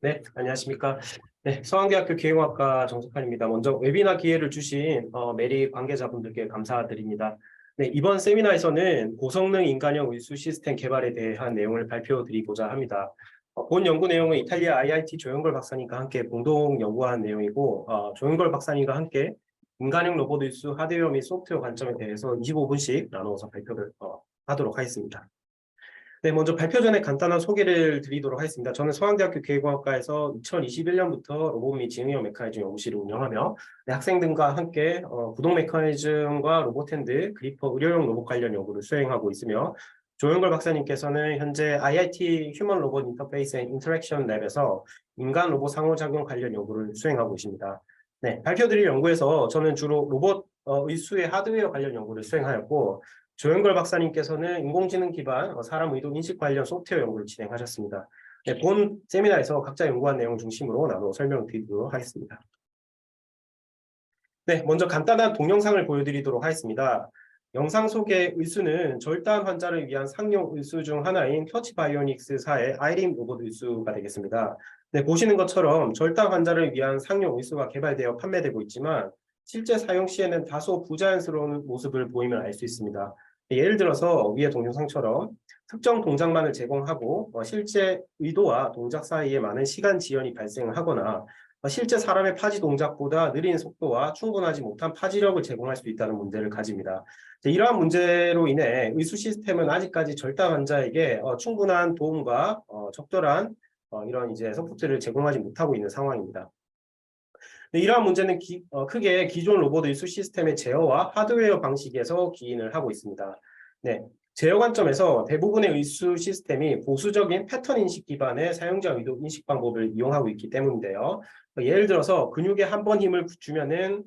네, 안녕하십니까. 네, 서강대학교 기계공학과 정석환입니다. 먼저 웨비나 기회를 주신 메리 관계자분들께 감사드립니다. 네, 이번 세미나에서는 고성능 인간형 의수 시스템 개발에 대한 내용을 발표드리고자 합니다. 본 연구 내용은 이탈리아 IIT 조영걸 박사님과 함께 공동 연구한 내용이고, 조영걸 박사님과 함께 인간형 로봇 의수 하드웨어 및 소프트웨어 관점에 대해서 25분씩 나누어서 발표를 하도록 하겠습니다. 네, 먼저 발표 전에 간단한 소개를 드리도록 하겠습니다. 저는 서강대학교 기계공학과에서 2021년부터 로봇 및 지능형 메커니즘 연구실을 운영하며 학생들과 함께 구동 메커니즘과 로봇핸드, 그리퍼 의료용 로봇 관련 연구를 수행하고 있으며 조영걸 박사님께서는 현재 IIT 휴먼 로봇 인터페이스 앤 인터랙션 랩에서 인간 로봇 상호작용 관련 연구를 수행하고 있습니다. 네, 발표드릴 연구에서 저는 주로 로봇 의수의 하드웨어 관련 연구를 수행하였고, 조영걸 박사님께서는 인공지능 기반 사람 의도 인식 관련 소프트웨어 연구를 진행하셨습니다. 네, 본 세미나에서 각자 연구한 내용 중심으로 나눠 설명드리도록 하겠습니다. 네, 먼저 간단한 동영상을 보여드리도록 하겠습니다. 영상 속의 의수는 절단 환자를 위한 상용 의수 중 하나인 터치바이오닉스사의 아이림 로봇 의수가 되겠습니다. 네, 보시는 것처럼 절단 환자를 위한 상용 의수가 개발되어 판매되고 있지만 실제 사용 시에는 다소 부자연스러운 모습을 보이면 알 수 있습니다. 예를 들어서 위의 동영상처럼 특정 동작만을 제공하고 실제 의도와 동작 사이에 많은 시간 지연이 발생하거나 실제 사람의 파지 동작보다 느린 속도와 충분하지 못한 파지력을 제공할 수 있다는 문제를 가집니다. 이러한 문제로 인해 의수 시스템은 아직까지 절단 환자에게 충분한 도움과 적절한 이런 이제 서포트를 제공하지 못하고 있는 상황입니다. 이러한 문제는 크게 기존 로봇 의수 시스템의 제어와 하드웨어 방식에서 기인을 하고 있습니다. 네, 제어 관점에서 대부분의 의수 시스템이 보수적인 패턴 인식 기반의 사용자 의도 인식 방법을 이용하고 있기 때문인데요. 예를 들어서 근육에 한 번 힘을 주면은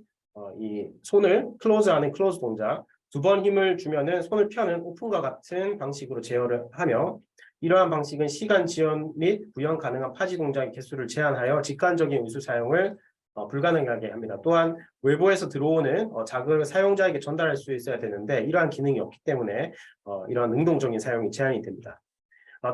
이 손을 클로즈하는 클로즈 동작, 두 번 힘을 주면은 손을 펴는 오픈과 같은 방식으로 제어를 하며, 이러한 방식은 시간 지연 및 구현 가능한 파지 동작의 개수를 제한하여 직관적인 의수 사용을 불가능하게 합니다. 또한 외부에서 들어오는 자극을 사용자에게 전달할 수 있어야 되는데 이러한 기능이 없기 때문에 이러한 능동적인 사용이 제한이 됩니다.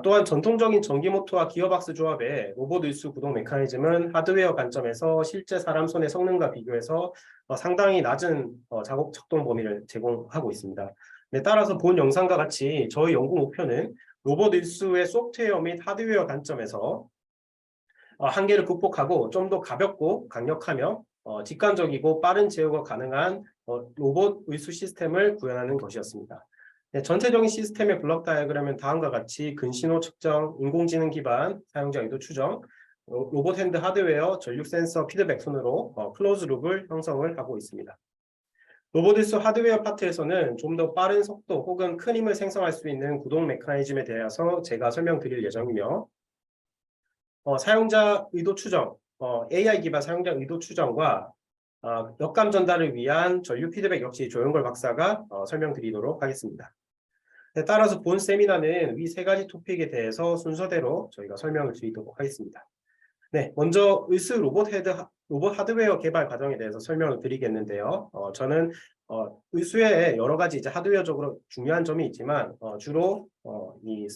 또한 전통적인 전기모터와 기어박스 조합의 로봇 의수 구동 메커니즘은 하드웨어 관점에서 실제 사람 손의 성능과 비교해서 상당히 낮은 작업 작동 범위를 제공하고 있습니다. 네, 따라서 본 영상과 같이 저희 연구 목표는 로봇 의수의 소프트웨어 및 하드웨어 관점에서 한계를 극복하고 좀 더 가볍고 강력하며 직관적이고 빠른 제어가 가능한 로봇 의수 시스템을 구현하는 것이었습니다. 네, 전체적인 시스템의 블록 다이어그램은 다음과 같이 근신호 측정, 인공지능 기반 사용자 의도 추정, 로봇 핸드 하드웨어, 전류 센서, 피드백 순으로 클로즈 룹을 형성을 하고 있습니다. 로봇 의수 하드웨어 파트에서는 좀 더 빠른 속도 혹은 큰 힘을 생성할 수 있는 구동 메커니즘에 대해서 제가 설명드릴 예정이며, 사용자 의도 추정, AI 기반 사용자 의도 추정과 역감 전달을 위한 전류 피드백 역시 조영걸 박사가 설명드리도록 하겠습니다. 네, 따라서 본 세미나는 위 세 가지 토픽에 대해서 순서대로 저희가 설명을 드리도록 하겠습니다. 네, 먼저 의수 로봇 하드웨어 개발 과정에 대해서 설명을 드리겠는데요. 저는 의수에 여러 가지 이제 하드웨어적으로 중요한 점이 있지만 주로 이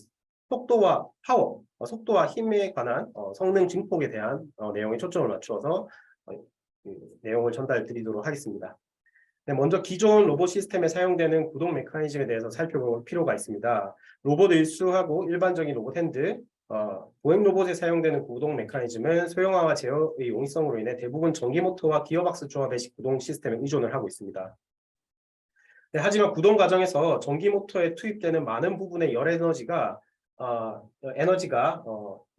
속도와 파워, 속도와 힘에 관한 성능 증폭에 대한 내용에 초점을 맞추어서 내용을 전달드리도록 하겠습니다. 네, 먼저 기존 로봇 시스템에 사용되는 구동 메커니즘에 대해서 살펴볼 필요가 있습니다. 로봇 일수하고 일반적인 로봇 핸드, 보행 로봇에 사용되는 구동 메커니즘은 소형화와 제어의 용이성으로 인해 대부분 전기 모터와 기어박스 조합의 구동 시스템에 의존을 하고 있습니다. 네, 하지만 구동 과정에서 전기 모터에 투입되는 많은 부분의 열 에너지가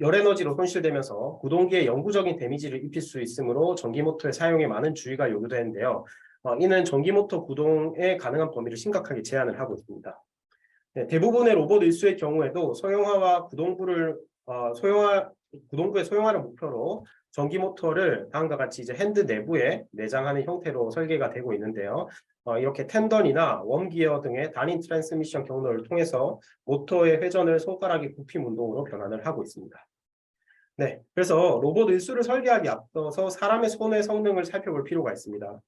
열 에너지로 손실되면서 구동기에 영구적인 데미지를 입힐 수 있으므로 전기 모터의 사용에 많은 주의가 요구되는데요. 이는 전기 모터 구동의 가능한 범위를 심각하게 제한을 하고 있습니다. 네, 대부분의 로봇 일수의 경우에도 소형화와 구동부의 소형화를 목표로 전기 모터를 다음과 같이 이제 핸드 내부에 내장하는 형태로 설계가 되고 있는데요. 이렇게 텐던이나 웜기어 등의 단위 트랜스미션 경로를 통해서 모터의 회전을 손가락의 굽힘 운동으로 변환을 하고 있습니다. 네, 그래서 로봇 일수를 설계하기 앞서서 사람의 손의 성능을 살펴볼 필요가 있습니다.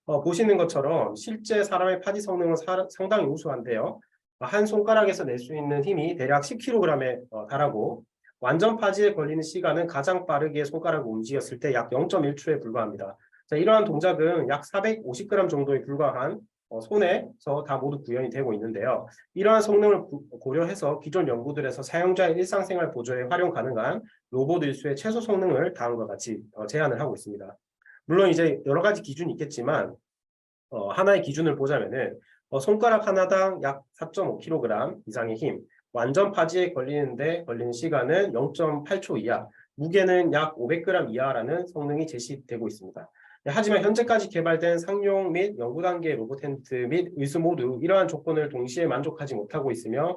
보시는 것처럼 실제 사람의 파지 성능은 상당히 우수한데요. 한 손가락에서 낼 수 있는 힘이 대략 10kg에 달하고 완전 파지에 걸리는 시간은 가장 빠르게 손가락을 움직였을 때 약 0.1초에 불과합니다. 자, 이러한 동작은 약 450g 정도에 불과한 손에서 다 모두 구현이 되고 있는데요. 이러한 성능을 고려해서 기존 연구들에서 사용자의 일상생활 보조에 활용 가능한 로봇 일수의 최소 성능을 다음과 같이 제안을 하고 있습니다. 물론 이제 여러 가지 기준이 있겠지만 하나의 기준을 보자면은 손가락 하나당 약 4.5kg 이상의 힘, 완전 파지에 걸리는 시간은 0.8초 이하, 무게는 약 500g 이하라는 성능이 제시되고 있습니다. 네, 하지만 현재까지 개발된 상용 및 연구 단계 로봇 핸드 및 의수 모두 이러한 조건을 동시에 만족하지 못하고 있으며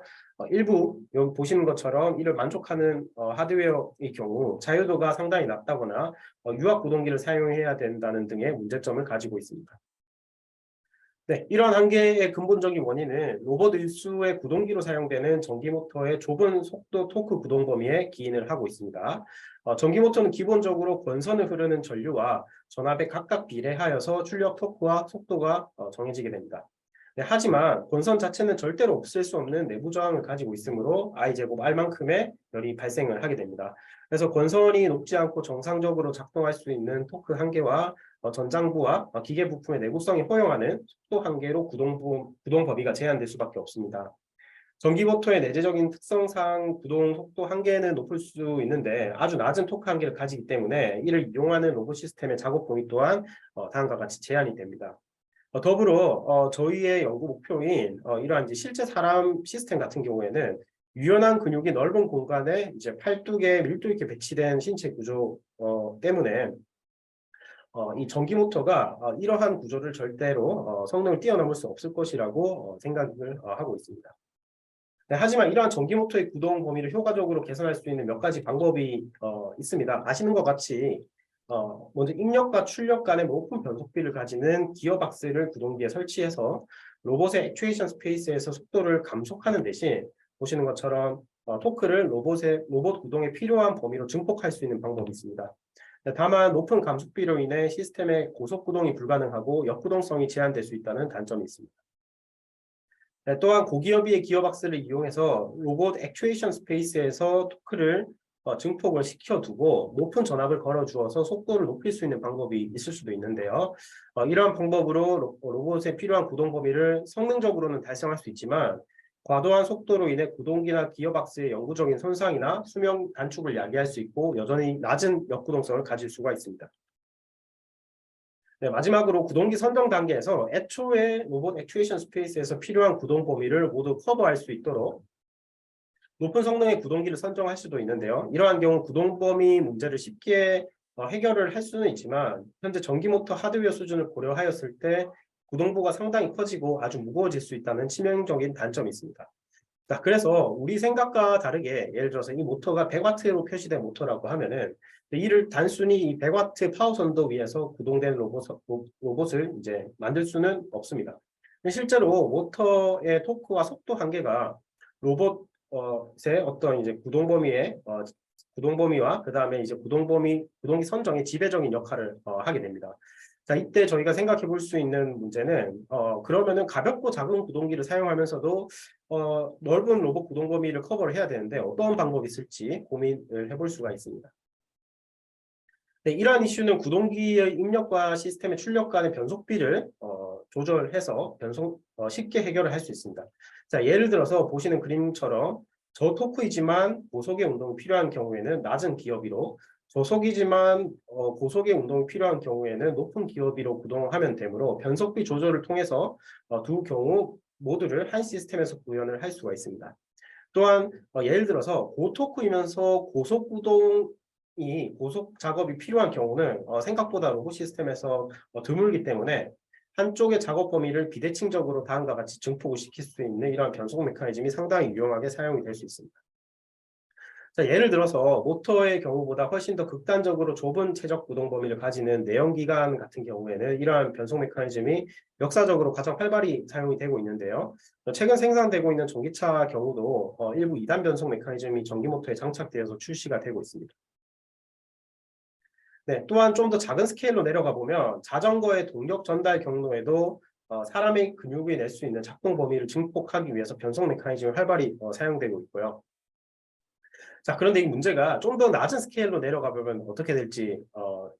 일부 여기 보시는 것처럼 이를 만족하는 하드웨어의 경우 자유도가 상당히 낮다거나 유압 구동기를 사용해야 된다는 등의 문제점을 가지고 있습니다. 네, 이런 한계의 근본적인 원인은 로봇 일수의 구동기로 사용되는 전기모터의 좁은 속도 토크 구동 범위에 기인을 하고 있습니다. 전기모터는 기본적으로 권선을 흐르는 전류와 전압에 각각 비례하여서 출력 토크와 속도가 정해지게 됩니다. 네, 하지만 권선 자체는 절대로 없앨 수 없는 내부 저항을 가지고 있으므로 I제곱 R만큼의 열이 발생을 하게 됩니다. 그래서 권선이 높지 않고 정상적으로 작동할 수 있는 토크 한계와 전장부와 기계 부품의 내구성이 허용하는 속도 한계로 구동 범위가 제한될 수밖에 없습니다. 전기모터의 내재적인 특성상 구동 속도 한계는 높을 수 있는데 아주 낮은 토크 한계를 가지기 때문에 이를 이용하는 로봇 시스템의 작업 범위 또한 다음과 같이 제한이 됩니다. 더불어 저희의 연구 목표인 이러한 이제 실제 사람 시스템 같은 경우에는 유연한 근육이 넓은 공간에 이제 팔뚝에 밀도 있게 배치된 신체 구조 때문에 이 전기 모터가 이러한 구조를 절대로 성능을 뛰어넘을 수 없을 것이라고 생각을 하고 있습니다. 네, 하지만 이러한 전기 모터의 구동 범위를 효과적으로 개선할 수 있는 몇 가지 방법이 있습니다. 아시는 것 같이 먼저 입력과 출력 간의 높은 변속비를 가지는 기어박스를 구동기에 설치해서 로봇의 액추에이션 스페이스에서 속도를 감속하는 대신 보시는 것처럼 토크를 로봇 구동에 필요한 범위로 증폭할 수 있는 방법이 있습니다. 다만 높은 감속비로 인해 시스템의 고속 구동이 불가능하고 역구동성이 제한될 수 있다는 단점이 있습니다. 또한 고기어비의 기어박스를 이용해서 로봇 액추에이션 스페이스에서 토크를 증폭을 시켜두고 높은 전압을 걸어주어서 속도를 높일 수 있는 방법이 있을 수도 있는데요. 이러한 방법으로 로봇에 필요한 구동 범위를 성능적으로는 달성할 수 있지만 과도한 속도로 인해 구동기나 기어박스의 영구적인 손상이나 수명 단축을 야기할 수 있고 여전히 낮은 역구동성을 가질 수가 있습니다. 네, 마지막으로 구동기 선정 단계에서 애초에 로봇 액추에이션 스페이스에서 필요한 구동 범위를 모두 커버할 수 있도록 높은 성능의 구동기를 선정할 수도 있는데요. 이러한 경우 구동 범위 문제를 쉽게 해결을 할 수는 있지만 현재 전기모터 하드웨어 수준을 고려하였을 때 구동부가 상당히 커지고 아주 무거워질 수 있다는 치명적인 단점이 있습니다. 자, 그래서 우리 생각과 다르게 예를 들어서 이 모터가 100W로 표시된 모터라고 하면은 이를 단순히 이 100W 파워 선도 위에서 구동된 로봇을 이제 만들 수는 없습니다. 실제로 모터의 토크와 속도 한계가 로봇의 어떤 이제 구동 범위와 그 다음에 이제 구동기 선정의 지배적인 역할을 하게 됩니다. 자, 이때 저희가 생각해 볼 수 있는 문제는 그러면은 가볍고 작은 구동기를 사용하면서도 넓은 로봇 구동 범위를 커버를 해야 되는데 어떤 방법이 있을지 고민을 해볼 수가 있습니다. 네, 이러한 이슈는 구동기의 입력과 시스템의 출력 간의 변속비를 조절해서 쉽게 해결을 할 수 있습니다. 자, 예를 들어서 보시는 그림처럼 저토크이지만 고속의 운동이 필요한 경우에는 낮은 기어비로 저속이지만 고속의 운동이 필요한 경우에는 높은 기어비로 구동하면 되므로 변속비 조절을 통해서 두 경우 모두를 한 시스템에서 구현을 할 수가 있습니다. 또한 예를 들어서 고토크이면서 고속 작업이 필요한 경우는 생각보다 로봇 시스템에서 드물기 때문에 한쪽의 작업 범위를 비대칭적으로 다음과 같이 증폭을 시킬 수 있는 이러한 변속 메커니즘이 상당히 유용하게 사용이 될 수 있습니다. 자, 예를 들어서 모터의 경우보다 훨씬 더 극단적으로 좁은 최적 구동 범위를 가지는 내연기관 같은 경우에는 이러한 변속 메커니즘이 역사적으로 가장 활발히 사용이 되고 있는데요. 최근 생산되고 있는 전기차 경우도 일부 2단 변속 메커니즘이 전기 모터에 장착되어서 출시가 되고 있습니다. 네, 또한 좀 더 작은 스케일로 내려가 보면 자전거의 동력 전달 경로에도 사람의 근육이 낼 수 있는 작동 범위를 증폭하기 위해서 변속 메커니즘이 활발히 사용되고 있고요. 자, 그런데 이 문제가 좀 더 낮은 스케일로 내려가 보면 어떻게 될지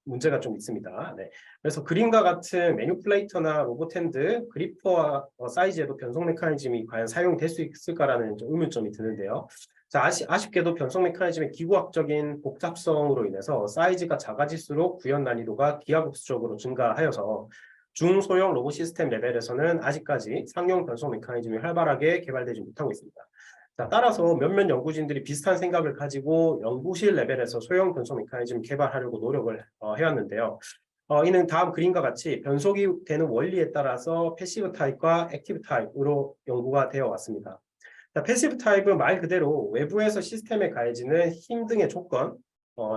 문제가 좀 있습니다. 네. 그래서 그림과 같은 매니플레이터나 로봇핸드, 그리퍼 사이즈에도 변속 메커니즘이 과연 사용될 수 있을까라는 좀 의문점이 드는데요. 자, 아쉽게도 변속 메커니즘의 기구학적인 복잡성으로 인해서 사이즈가 작아질수록 구현 난이도가 기하급수적으로 증가하여서 중소형 로봇 시스템 레벨에서는 아직까지 상용 변속 메커니즘이 활발하게 개발되지 못하고 있습니다. 자, 따라서 몇몇 연구진들이 비슷한 생각을 가지고 연구실 레벨에서 소형 변속 메커니즘 개발하려고 노력을 해왔는데요. 이는 다음 그림과 같이 변속이 되는 원리에 따라서 패시브 타입과 액티브 타입으로 연구가 되어 왔습니다. 자, 패시브 타입은 말 그대로 외부에서 시스템에 가해지는 힘 등의 조건,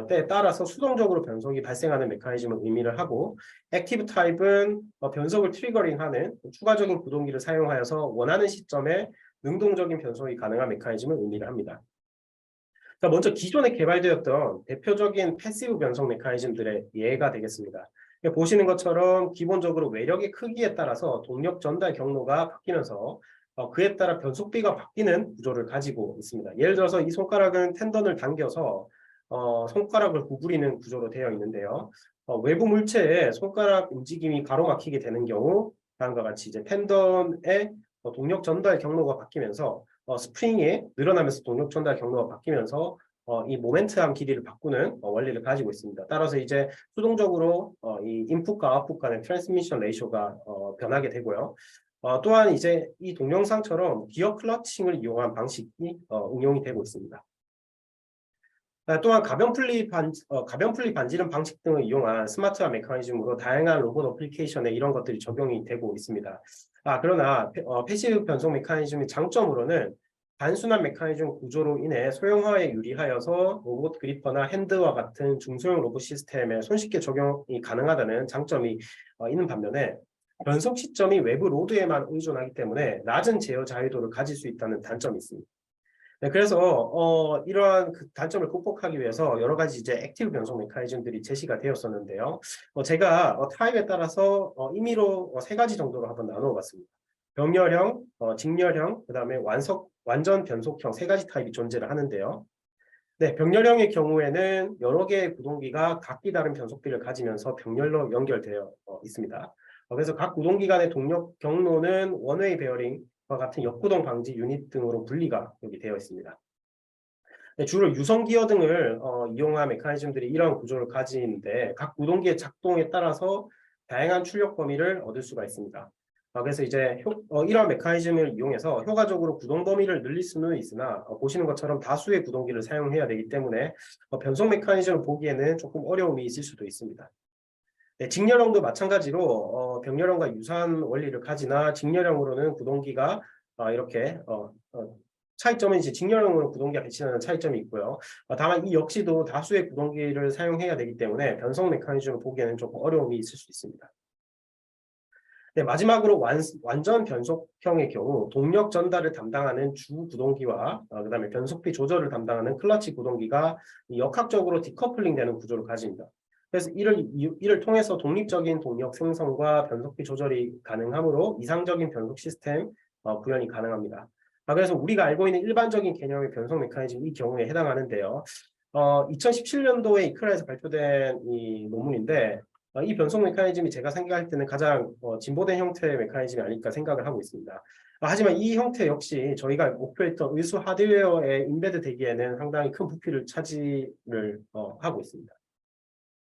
때에 따라서 수동적으로 변속이 발생하는 메커니즘을 의미를 하고, 액티브 타입은 변속을 트리거링하는 추가적인 구동기를 사용하여서 원하는 시점에 능동적인 변속이 가능한 메커니즘을 의미를 합니다. 자, 먼저 기존에 개발되었던 대표적인 패시브 변속 메커니즘들의 예가 되겠습니다. 보시는 것처럼 기본적으로 외력의 크기에 따라서 동력 전달 경로가 바뀌면서 그에 따라 변속비가 바뀌는 구조를 가지고 있습니다. 예를 들어서 이 손가락은 텐던을 당겨서 손가락을 구부리는 구조로 되어 있는데요. 외부 물체에 손가락 움직임이 가로막히게 되는 경우 다음과 같이 이제 텐던의 동력 전달 경로가 바뀌면서 스프링이 늘어나면서 동력 전달 경로가 바뀌면서 이 모멘트함 길이를 바꾸는 원리를 가지고 있습니다. 따라서 이제 수동적으로 이 인풋과 아웃풋 간의 트랜스미션 레이쇼가 변하게 되고요. 또한 이제 이 동영상처럼 기어 클러칭을 이용한 방식이 응용이 되고 있습니다. 또한 가변 분리 반지름 방식 등을 이용한 스마트한 메커니즘으로 다양한 로봇 어플리케이션에 이런 것들이 적용이 되고 있습니다. 그러나 패시브 변속 메커니즘의 장점으로는 단순한 메커니즘 구조로 인해 소형화에 유리하여서 로봇 그리퍼나 핸드와 같은 중소형 로봇 시스템에 손쉽게 적용이 가능하다는 장점이 있는 반면에 변속 시점이 외부 로드에만 의존하기 때문에 낮은 제어 자유도를 가질 수 있다는 단점이 있습니다. 네, 그래서 이러한 그 단점을 극복하기 위해서 여러 가지 이제 액티브 변속 메커니즘들이 제시가 되었었는데요. 제가 타입에 따라서 임의로 세 가지 정도로 한번 나누어 봤습니다. 병렬형, 직렬형, 그다음에 완전 변속형 세 가지 타입이 존재를 하는데요. 네, 병렬형의 경우에는 여러 개의 구동기가 각기 다른 변속비를 가지면서 병렬로 연결되어 있습니다. 그래서 각 구동기 간의 동력 경로는 원웨이 베어링과 같은 역구동 방지 유닛 등으로 분리가 여기 되어 있습니다. 네, 주로 유성 기어 등을 이용한 메커니즘들이 이러한 구조를 가지는데 각 구동기의 작동에 따라서 다양한 출력 범위를 얻을 수가 있습니다. 그래서 이제 이러한 메커니즘을 이용해서 효과적으로 구동 범위를 늘릴 수는 있으나 보시는 것처럼 다수의 구동기를 사용해야 되기 때문에 변속 메커니즘을 보기에는 조금 어려움이 있을 수도 있습니다. 네, 직렬형도 마찬가지로 병렬형과 유사한 원리를 가지나 직렬형으로는 구동기가 이렇게 차이점은 이제 직렬형으로 구동기가 배치하는 차이점이 있고요. 다만 이 역시도 다수의 구동기를 사용해야 되기 때문에 변속 메커니즘을 보기에는 조금 어려움이 있을 수 있습니다. 네, 마지막으로 완전 변속형의 경우 동력 전달을 담당하는 주 구동기와 그다음에 변속비 조절을 담당하는 클러치 구동기가 역학적으로 디커플링 되는 구조를 가집니다. 그래서 이를 통해서 독립적인 동력 생성과 변속비 조절이 가능하므로 이상적인 변속 시스템 구현이 가능합니다. 그래서 우리가 알고 있는 일반적인 개념의 변속 메커니즘 이 경우에 해당하는데요. 2017년도에 이크라에서 발표된 이 논문인데 이 변속 메커니즘이 제가 생각할 때는 가장 진보된 형태의 메커니즘이 아닐까 생각을 하고 있습니다. 하지만 이 형태 역시 저희가 목표했던 의수 하드웨어에 인베드 되기에는 상당히 큰 부피를 차지를 하고 있습니다.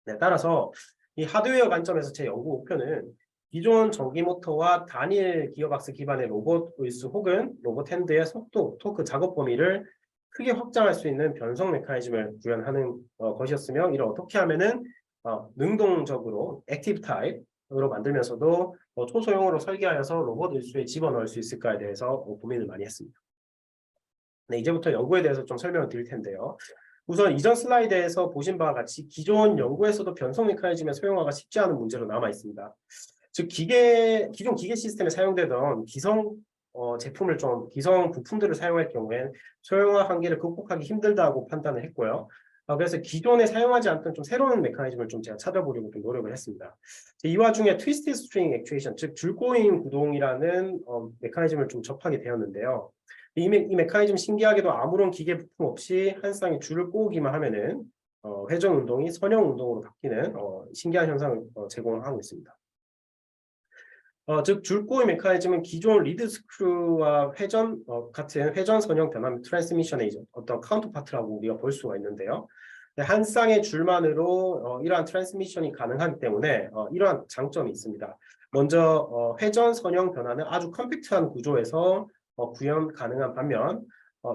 네, 따라서 이 하드웨어 관점에서 제 연구 목표는 기존 전기 모터와 단일 기어박스 기반의 로봇 의수 혹은 로봇 핸드의 속도, 토크 작업 범위를 크게 확장할 수 있는 변속 메커니즘을 구현하는 것이었으며 이를 어떻게 하면은 능동적으로 액티브 타입으로 만들면서도 초소형으로 설계하여서 로봇 의수에 집어넣을 수 있을까에 대해서 고민을 많이 했습니다. 네, 이제부터 연구에 대해서 좀 설명을 드릴 텐데요. 우선 이전 슬라이드에서 보신 바와 같이 기존 연구에서도 변속 메커니즘의 소형화가 쉽지 않은 문제로 남아 있습니다. 즉 기존 기계 시스템에 사용되던 기성 기성 부품들을 사용할 경우엔 소형화 한계를 극복하기 힘들다고 판단을 했고요. 그래서 기존에 사용하지 않던 좀 새로운 메커니즘을 좀 제가 찾아보려고 좀 노력을 했습니다. 이 와중에 트위스트 스트링 액추에이션, 즉 줄꼬임 구동이라는 메커니즘을 좀 접하게 되었는데요. 이 메커니즘 신기하게도 아무런 기계 부품 없이 한 쌍의 줄을 꼬우기만 하면은 회전 운동이 선형 운동으로 바뀌는 신기한 현상을 제공하고 있습니다. 즉 줄꼬이 메커니즘은 기존 리드 스크루와 회전 같은 회전 선형 변환 트랜스미션의 어떤 카운터파트라고 우리가 볼 수가 있는데요. 한 쌍의 줄만으로 이러한 트랜스미션이 가능하기 때문에 이러한 장점이 있습니다. 먼저 회전 선형 변화는 아주 컴팩트한 구조에서 구현 가능한 반면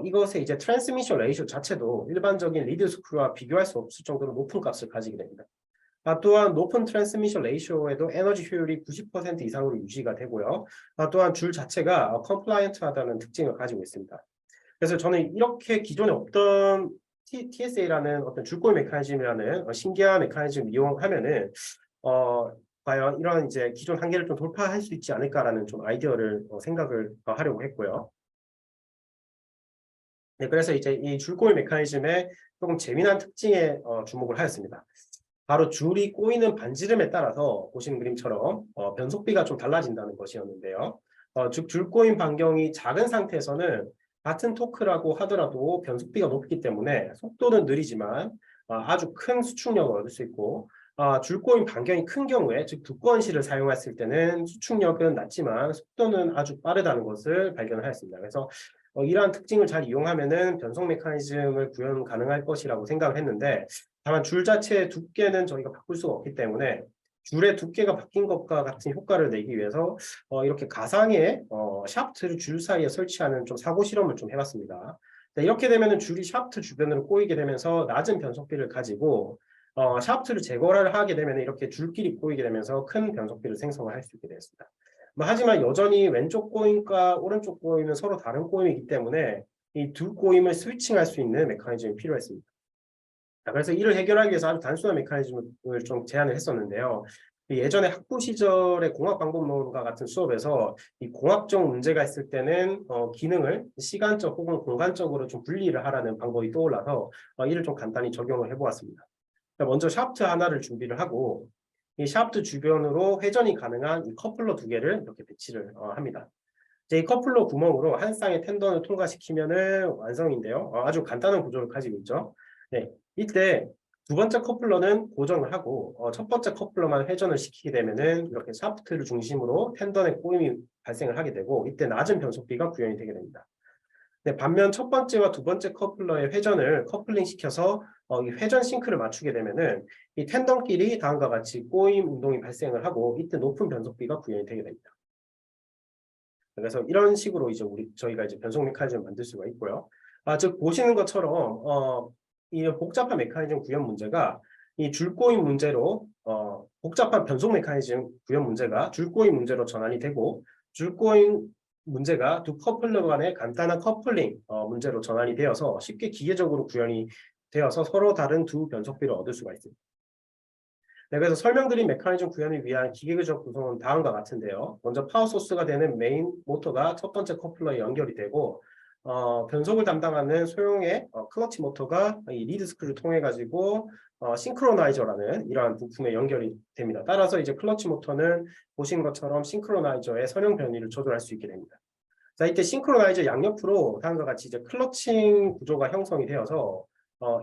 이것의 이제 트랜스미션 레이쇼 자체도 일반적인 리드 스크루와 비교할 수 없을 정도로 높은 값을 가지게 됩니다. 또한 높은 트랜스미션 레이쇼에도 에너지 효율이 90% 이상으로 유지가 되고요. 또한 줄 자체가 컴플라이언트하다는 특징을 가지고 있습니다. 그래서 저는 이렇게 기존에 없던 TSA라는 어떤 줄꼬이 메커니즘이라는 신기한 메커니즘을 이용하면은 과연 이런 이제 기존 한계를 좀 돌파할 수 있지 않을까라는 좀 아이디어를 생각을 하려고 했고요. 네, 그래서 이제 이 줄꼬이 메커니즘의 조금 재미난 특징에 주목을 하였습니다. 바로 줄이 꼬이는 반지름에 따라서 보시는 그림처럼 변속비가 좀 달라진다는 것이었는데요. 즉 줄 꼬임 반경이 작은 상태에서는 같은 토크라고 하더라도 변속비가 높기 때문에 속도는 느리지만 아주 큰 수축력을 얻을 수 있고 줄 꼬임 반경이 큰 경우에 즉 두꺼운 실을 사용했을 때는 수축력은 낮지만 속도는 아주 빠르다는 것을 발견하였습니다. 그래서 이러한 특징을 잘 이용하면은 변속 메커니즘을 구현 가능할 것이라고 생각을 했는데 다만 줄 자체의 두께는 저희가 바꿀 수가 없기 때문에 줄의 두께가 바뀐 것과 같은 효과를 내기 위해서 이렇게 가상의 샤프트를 줄 사이에 설치하는 좀 사고 실험을 좀 해봤습니다. 이렇게 되면은 줄이 샤프트 주변으로 꼬이게 되면서 낮은 변속비를 가지고 샤프트를 제거를 하게 되면 이렇게 줄끼리 꼬이게 되면서 큰 변속비를 생성을 할 수 있게 되었습니다. 하지만 여전히 왼쪽 꼬임과 오른쪽 꼬임은 서로 다른 꼬임이기 때문에 이 두 꼬임을 스위칭할 수 있는 메커니즘이 필요했습니다. 그래서 이를 해결하기 위해서 아주 단순한 메커니즘을 좀 제안을 했었는데요. 예전에 학부 시절의 공학방법론과 같은 수업에서 이 공학적 문제가 있을 때는 기능을 시간적 혹은 공간적으로 좀 분리를 하라는 방법이 떠올라서 이를 좀 간단히 적용을 해보았습니다. 먼저 샤프트 하나를 준비를 하고 이 샤프트 주변으로 회전이 가능한 이 커플러 두 개를 이렇게 배치를 합니다. 이제 이 커플러 구멍으로 한 쌍의 텐던을 통과시키면은 완성인데요. 아주 간단한 구조를 가지고 있죠. 네, 이때 두 번째 커플러는 고정을 하고 첫 번째 커플러만 회전을 시키게 되면은 이렇게 샤프트를 중심으로 텐던의 꼬임이 발생을 하게 되고 이때 낮은 변속비가 구현이 되게 됩니다. 네, 반면 첫 번째와 두 번째 커플러의 회전을 커플링 시켜서 이 회전 싱크를 맞추게 되면은 이 텐던끼리 다음과 같이 꼬임 운동이 발생을 하고 이때 높은 변속비가 구현이 되게 됩니다. 그래서 이런 식으로 이제 저희가 이제 변속 메커니즘을 만들 수가 있고요. 즉 보시는 것처럼 이 복잡한 메커니즘 구현 문제가 이 줄꼬임 문제로 복잡한 변속 메커니즘 구현 문제가 줄꼬임 문제로 전환이 되고 줄꼬임 문제가 두 커플러 간의 간단한 커플링 문제로 전환이 되어서 쉽게 기계적으로 구현이 되어서 서로 다른 두 변속비를 얻을 수가 있습니다. 네, 그래서 설명드린 메커니즘 구현을 위한 기계적 구성은 다음과 같은데요. 먼저 파워 소스가 되는 메인 모터가 첫 번째 커플러에 연결이 되고 변속을 담당하는 소형의 클러치 모터가 이 리드 스크루를 통해 가지고 싱크로나이저라는 이러한 부품에 연결이 됩니다. 따라서 이제 클러치 모터는 보신 것처럼 싱크로나이저의 선형 변이를 조절할 수 있게 됩니다. 자, 이때 싱크로나이저 양옆으로 다음과 같이 이제 클러칭 구조가 형성이 되어서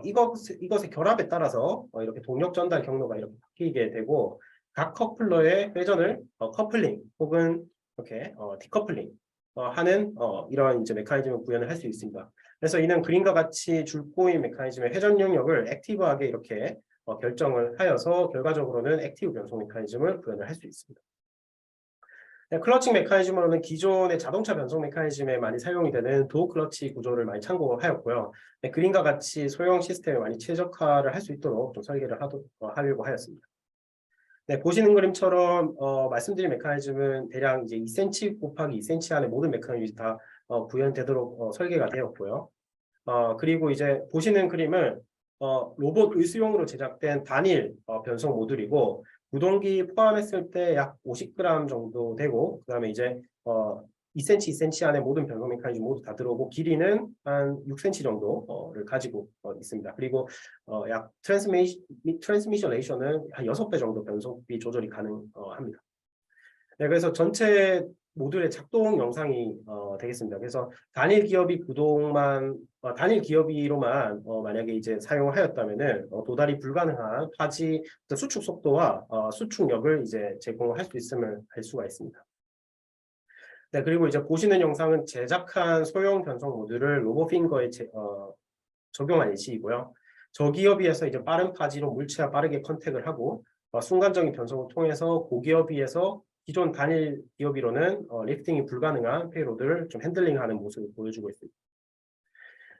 이것의 결합에 따라서 이렇게 동력 전달 경로가 이렇게 바뀌게 되고 각 커플러의 회전을 커플링 혹은 이렇게 디커플링 하는 이러한 이제 메커니즘을 구현을 할 수 있습니다. 그래서 이는 그림과 같이 줄꼬임 메커니즘의 회전 영역을 액티브하게 이렇게 결정을 하여서 결과적으로는 액티브 변속 메커니즘을 구현을 할 수 있습니다. 네, 클러칭 메커니즘으로는 기존의 자동차 변속 메커니즘에 많이 사용이 되는 도어 클러치 구조를 많이 참고하였고요. 네, 그림과 같이 소형 시스템에 많이 최적화를 할 수 있도록 좀 설계를 하려고 하였습니다. 네, 보시는 그림처럼 말씀드린 메커니즘은 대략 이제 2cm 곱하기 2cm 안에 모든 메커니즘이 다 구현되도록 설계가 되었고요. 그리고 이제 보시는 그림은 로봇 의수용으로 제작된 단일 변속 모듈이고 구동기 포함했을 때 약 50g 정도 되고 그다음에 이제 2cm, 2cm 안에 모든 변속 메커니즘 모두 다 들어오고 길이는 한 6cm 정도를 가지고 있습니다. 그리고 약 트랜스미션 레이쇼는 한 6배 정도 변속비 조절이 가능합니다. 네, 그래서 전체 모듈의 작동 영상이 되겠습니다. 그래서 단일 기업이 단일 기업이로만 만약에 이제 사용하였다면은 도달이 불가능한 파지 수축 속도와 수축력을 이제 제공할 수 있음을 알 수가 있습니다. 네, 그리고 이제 보시는 영상은 제작한 소형 변속 모듈을 로보핑거에 적용한 예시이고요. 저기업위에서 이제 빠른 파지로 물체와 빠르게 컨택을 하고 순간적인 변속을 통해서 고기업위에서 기존 단일 기업위로는 리프팅이 불가능한 페이로드를 좀 핸들링하는 모습을 보여주고 있습니다.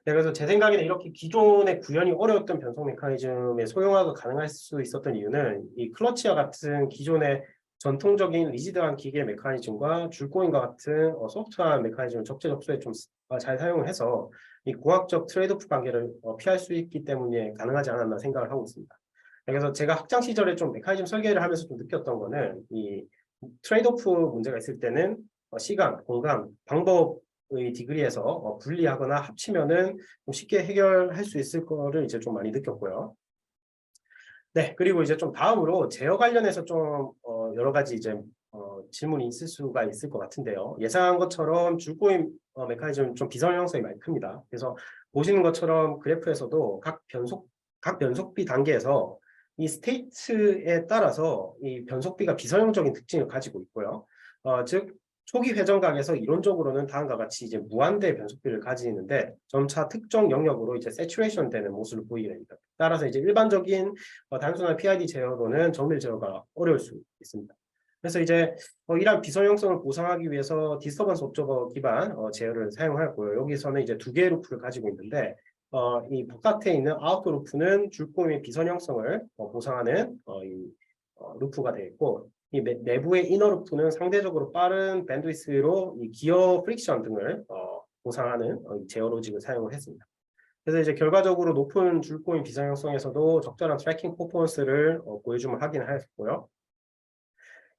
네, 그래서 제 생각에는 이렇게 기존의 구현이 어려웠던 변속 메커니즘의 소형화가 가능할 수 있었던 이유는 이 클러치와 같은 기존의 전통적인 리지드한 기계 메커니즘과 줄코인과 같은 소프트한 메커니즘을 적재적소에 좀 잘 사용을 해서 이 공학적 트레이드오프 관계를 피할 수 있기 때문에 가능하지 않았나 생각을 하고 있습니다. 그래서 제가 학창 시절에 좀 메커니즘 설계를 하면서 좀 느꼈던 거는 이 트레이드오프 문제가 있을 때는 시간, 공간, 방법의 디그리에서 분리하거나 합치면은 좀 쉽게 해결할 수 있을 거를 이제 좀 많이 느꼈고요. 네, 그리고 이제 좀 다음으로 제어 관련해서 좀 여러 가지 이제 질문이 있을 수가 있을 것 같은데요. 예상한 것처럼 줄코인 메커니즘 좀 비선형성이 많이 큽니다. 그래서 보시는 것처럼 그래프에서도 각 변속비 단계에서 이 스테이트에 따라서 이 변속비가 비선형적인 특징을 가지고 있고요. 즉 초기 회전각에서 이론적으로는 다음과 같이 이제 무한대 변속비를 가지는데 점차 특정 영역으로 이제 세츄레이션 되는 모습을 보이게 됩니다. 따라서 이제 일반적인 단순한 PID 제어로는 정밀 제어가 어려울 수 있습니다. 그래서 이제 이러한 비선형성을 보상하기 위해서 디스터번스 옵저버 기반 제어를 사용하였고요. 여기서는 이제 두 개의 루프를 가지고 있는데 이 바깥에 있는 아웃도 루프는 줄코임의 비선형성을 보상하는 루프가 되겠고 이 내부의 이너 루프는 상대적으로 빠른 밴드위스로 이 기어 프릭션 등을 보상하는 제어 로직을 사용을 했습니다. 그래서 이제 결과적으로 높은 줄코인 비선형성에서도 적절한 트래킹 퍼포먼스를 보여줌을 확인하였고요.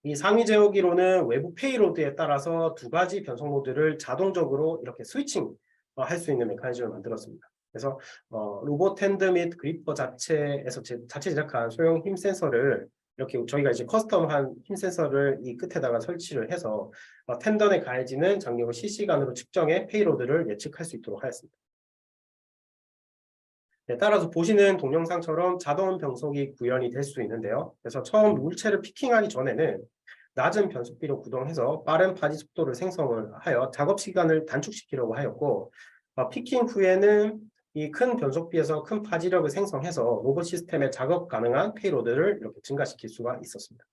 이 상위 제어기로는 외부 페이로드에 따라서 두 가지 변속 모드를 자동적으로 이렇게 스위칭 할 수 있는 메커니즘을 만들었습니다. 그래서 로봇 핸드 및 그리퍼 자체에서 자체 제작한 소형 힘 센서를 이렇게 저희가 이제 커스텀한 힘 센서를 이 끝에다가 설치를 해서 텐던에 가해지는 장력을 실시간으로 측정해 페이로드를 예측할 수 있도록 하였습니다. 네, 따라서 보시는 동영상처럼 자동 변속이 구현이 될 수 있는데요. 그래서 처음 물체를 피킹하기 전에는 낮은 변속비로 구동해서 빠른 파지 속도를 생성을 하여 작업 시간을 단축시키려고 하였고 피킹 후에는 이 큰 변속비에서 큰 파지력을 생성해서 로봇 시스템에 작업 가능한 페이로드를 이렇게 증가시킬 수가 있었습니다.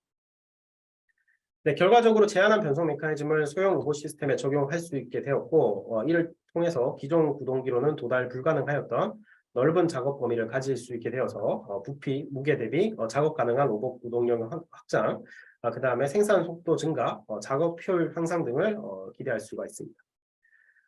네, 결과적으로 제한한 변속 메커니즘을 소형 로봇 시스템에 적용할 수 있게 되었고 이를 통해서 기존 구동기로는 도달 불가능하였던 넓은 작업 범위를 가질 수 있게 되어서 부피, 무게 대비 작업 가능한 로봇 구동력 확장, 그 다음에 생산 속도 증가, 작업 효율 향상 등을 기대할 수가 있습니다.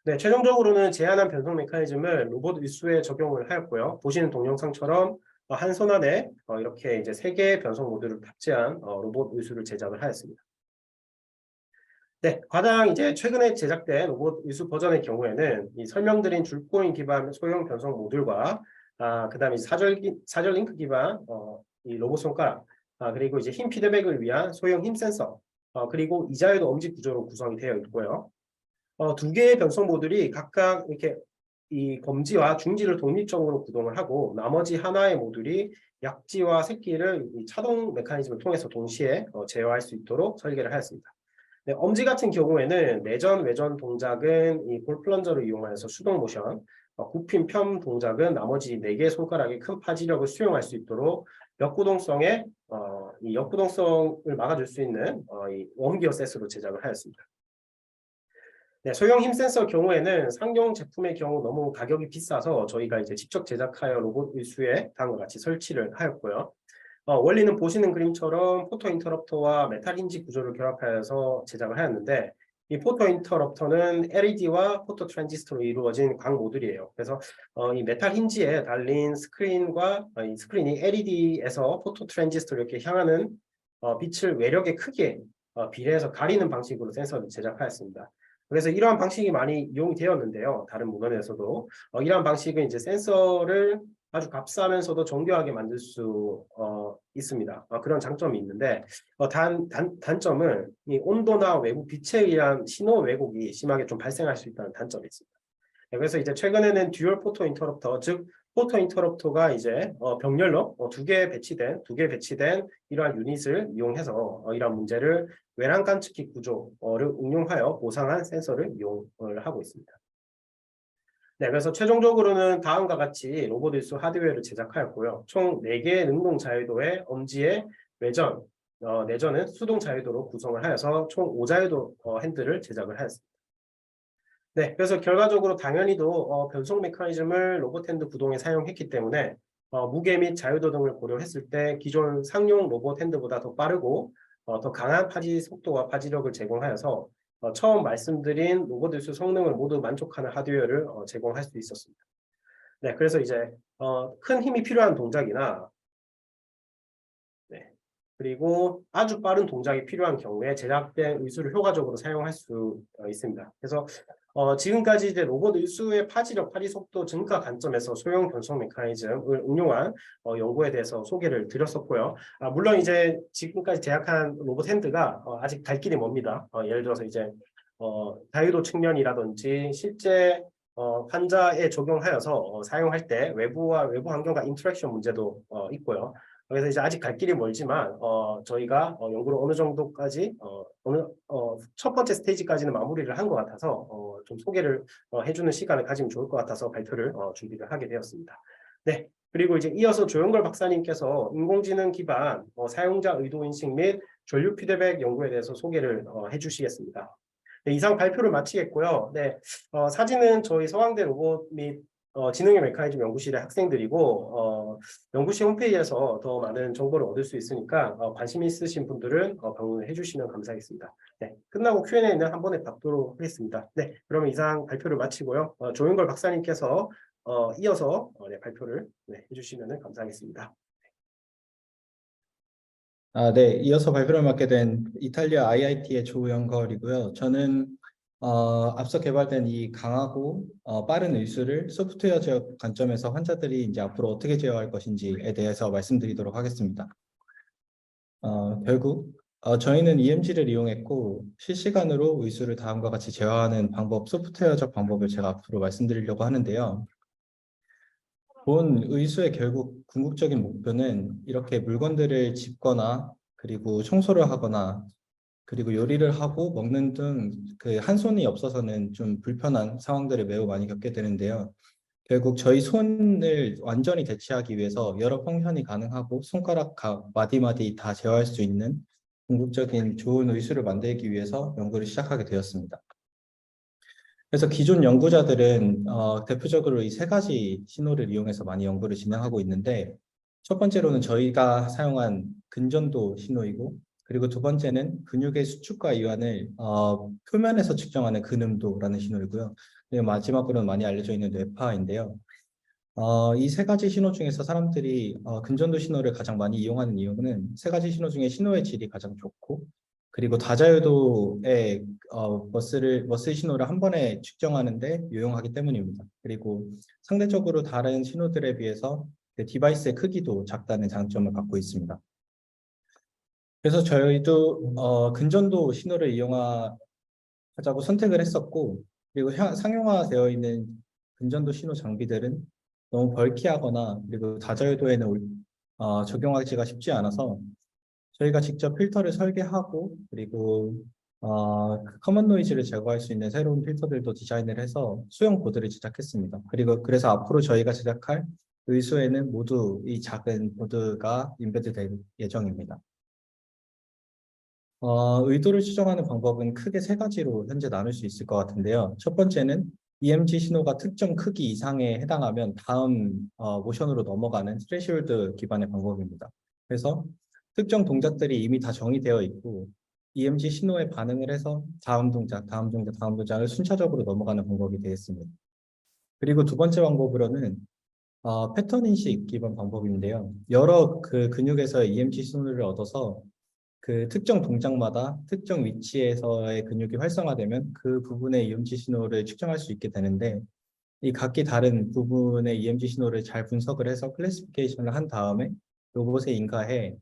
네, 최종적으로는 제한한 변속 메커니즘을 로봇 일수에 적용을 하였고요. 보시는 동영상처럼 한 손 안에 이렇게 이제 3개의 변속 모드를 탑재한 로봇 일수를 제작을 하였습니다. 네, 가장 이제 최근에 제작된 로봇 일수 버전의 경우에는 이 설명드린 줄코인 기반 소형 변속 모듈과 그다음에 사절 링크 기반 이 로봇 손가락 그리고 이제 힘 피드백을 위한 소형 힘 센서 그리고 이자유도 엄지 구조로 구성이 되어 있고요. 두 개의 변속 모듈이 각각 이렇게 이 검지와 중지를 독립적으로 구동을 하고 나머지 하나의 모듈이 약지와 새끼를 이 차동 메커니즘을 통해서 동시에 제어할 수 있도록 설계를 하였습니다. 네, 엄지 같은 경우에는 내전, 외전 동작은 이 볼 플런저를 이용하여서 수동 모션, 굽힘, 편 동작은 나머지 4개의 손가락의 큰 파지력을 수용할 수 있도록 이 역구동성을 막아줄 수 있는 이 웜기어 셋으로 제작을 하였습니다. 네, 소형 힘 센서 경우에는 상용 제품의 경우 너무 가격이 비싸서 저희가 이제 직접 제작하여 로봇 일수에 다음과 같이 설치를 하였고요. 원리는 보시는 그림처럼 포토 인터럽터와 메탈 힌지 구조를 결합하여서 제작을 하였는데 이 포토 인터럽터는 LED와 포토 트랜지스터로 이루어진 광 모듈이에요. 그래서 이 메탈 힌지에 달린 스크린과 이 스크린이 LED에서 포토 트랜지스터로 이렇게 향하는 빛을 외력의 크기에 비례해서 가리는 방식으로 센서를 제작하였습니다. 그래서 이러한 방식이 많이 이용이 되었는데요. 다른 문헌에서도 이러한 방식은 이제 센서를 아주 값싸면서도 정교하게 만들 수 있습니다. 그런 장점이 있는데 단점은 이 온도나 외부 빛에 의한 신호 왜곡이 심하게 좀 발생할 수 있다는 단점이 있습니다. 네, 그래서 이제 최근에는 듀얼 포토 인터럽터, 즉 포토 인터럽터가 이제 병렬로 두 개 배치된 이러한 유닛을 이용해서 이러한 문제를 외랑 관측기 구조를 응용하여 보상한 센서를 이용을 하고 있습니다. 네, 그래서 최종적으로는 다음과 같이 로봇 일수 하드웨어를 제작하였고요. 총 4개의 능동 자유도의 엄지의 내전은 수동 자유도로 구성을 하여서 총 5자유도 핸들을 제작을 하였습니다. 네, 그래서 결과적으로 당연히도 변속 메커니즘을 로봇 핸드 구동에 사용했기 때문에 무게 및 자유도 등을 고려했을 때 기존 상용 로봇 핸드보다 더 빠르고 더 강한 파지 속도와 파지력을 제공하여서 처음 말씀드린 로봇 일수 성능을 모두 만족하는 하드웨어를 제공할 수 있었습니다. 네, 그래서 이제 큰 힘이 필요한 동작이나 네, 그리고 아주 빠른 동작이 필요한 경우에 제작된 의수를 효과적으로 사용할 수 있습니다. 그래서 지금까지 이제 로봇 일수의 파지력, 파지 속도 증가 관점에서 소형 변속 메커니즘을 응용한 연구에 대해서 소개를 드렸었고요. 물론 이제 지금까지 제작한 로봇 핸드가 아직 갈 길이 멉니다. 예를 들어서 이제 자유도 측면이라든지 실제 환자에 적용하여서 사용할 때 외부 환경과 인터랙션 문제도 있고요. 그래서 이제 아직 갈 길이 멀지만 저희가 연구를 어느 정도까지 첫 번째 스테이지까지는 마무리를 한 것 같아서 좀 소개를 해주는 시간을 가지면 좋을 것 같아서 발표를 준비를 하게 되었습니다. 네, 그리고 이제 이어서 조영걸 박사님께서 인공지능 기반 사용자 의도 인식 및 전류 피드백 연구에 대해서 소개를 해주시겠습니다. 네, 이상 발표를 마치겠고요. 네, 사진은 저희 서강대 로봇 및 지능의 메커니즘 연구실의 학생들이고 연구실 홈페이지에서 더 많은 정보를 얻을 수 있으니까 관심 있으신 분들은 방문해 주시면 감사하겠습니다. 네, 끝나고 Q&A는 한 번에 받도록 하겠습니다. 네, 그러면 이상 발표를 마치고요. 조윤걸 박사님께서 이어서 네, 발표를 해주시면 감사하겠습니다. 네, 이어서 발표를 맡게 된 이탈리아 IIT의 조영걸이고요. 저는 앞서 개발된 이 강하고 빠른 의수를 소프트웨어적 관점에서 환자들이 이제 앞으로 어떻게 제어할 것인지에 대해서 말씀드리도록 하겠습니다. 결국 저희는 EMG를 이용했고 실시간으로 의수를 다음과 같이 제어하는 방법, 소프트웨어적 방법을 제가 앞으로 말씀드리려고 하는데요. 본 의수의 결국 궁극적인 목표는 이렇게 물건들을 짚거나 그리고 청소를 하거나 그리고 요리를 하고 먹는 등 그 한 손이 없어서는 좀 불편한 상황들을 매우 많이 겪게 되는데요. 결국 저희 손을 완전히 대체하기 위해서 여러 펑션이 가능하고 손가락 마디마디 다 제어할 수 있는 궁극적인 좋은 의수를 만들기 위해서 연구를 시작하게 되었습니다. 그래서 기존 연구자들은 대표적으로 이 3가지 신호를 이용해서 많이 연구를 진행하고 있는데 첫 번째로는 저희가 사용한 근전도 신호이고 그리고 두 번째는 근육의 수축과 이완을 표면에서 측정하는 근음도라는 신호이고요. 그리고 마지막으로는 많이 알려져 있는 뇌파인데요. 이 3가지 신호 중에서 사람들이 근전도 신호를 가장 많이 이용하는 이유는 3가지 신호 중에 신호의 질이 가장 좋고 그리고 다자유도의 머슬 신호를 한 번에 측정하는데 유용하기 때문입니다. 그리고 상대적으로 다른 신호들에 비해서 디바이스의 크기도 작다는 장점을 갖고 있습니다. 그래서 저희도 근전도 신호를 이용하자고 선택을 했었고 그리고 상용화되어 있는 근전도 신호 장비들은 너무 벌키하거나 그리고 다자유도에는 적용하기가 쉽지 않아서 저희가 직접 필터를 설계하고 그리고 커먼 노이즈를 제거할 수 있는 새로운 필터들도 디자인을 해서 수용 보드를 제작했습니다. 그리고 그래서 앞으로 저희가 제작할 의수에는 모두 이 작은 보드가 인베드될 예정입니다. 의도를 추정하는 방법은 크게 3가지로 현재 나눌 수 있을 것 같은데요. 첫 번째는 EMG 신호가 특정 크기 이상에 해당하면 다음 모션으로 넘어가는 스레시홀드 기반의 방법입니다. 그래서 특정 동작들이 이미 다 정의되어 있고 EMG 신호에 반응을 해서 다음 동작, 다음 동작, 다음 동작을 순차적으로 넘어가는 방법이 되겠습니다. 그리고 두 번째 방법으로는 패턴 인식 기반 방법인데요. 여러 그 근육에서 EMG 신호를 얻어서 그 특정 동작마다 특정 위치에서의 근육이 활성화되면 그 부분의 EMG 신호를 측정할 수 있게 되는데 이 각기 다른 부분의 EMG 신호를 잘 분석을 해서 클래시피케이션을 한 다음에 로봇에 인가해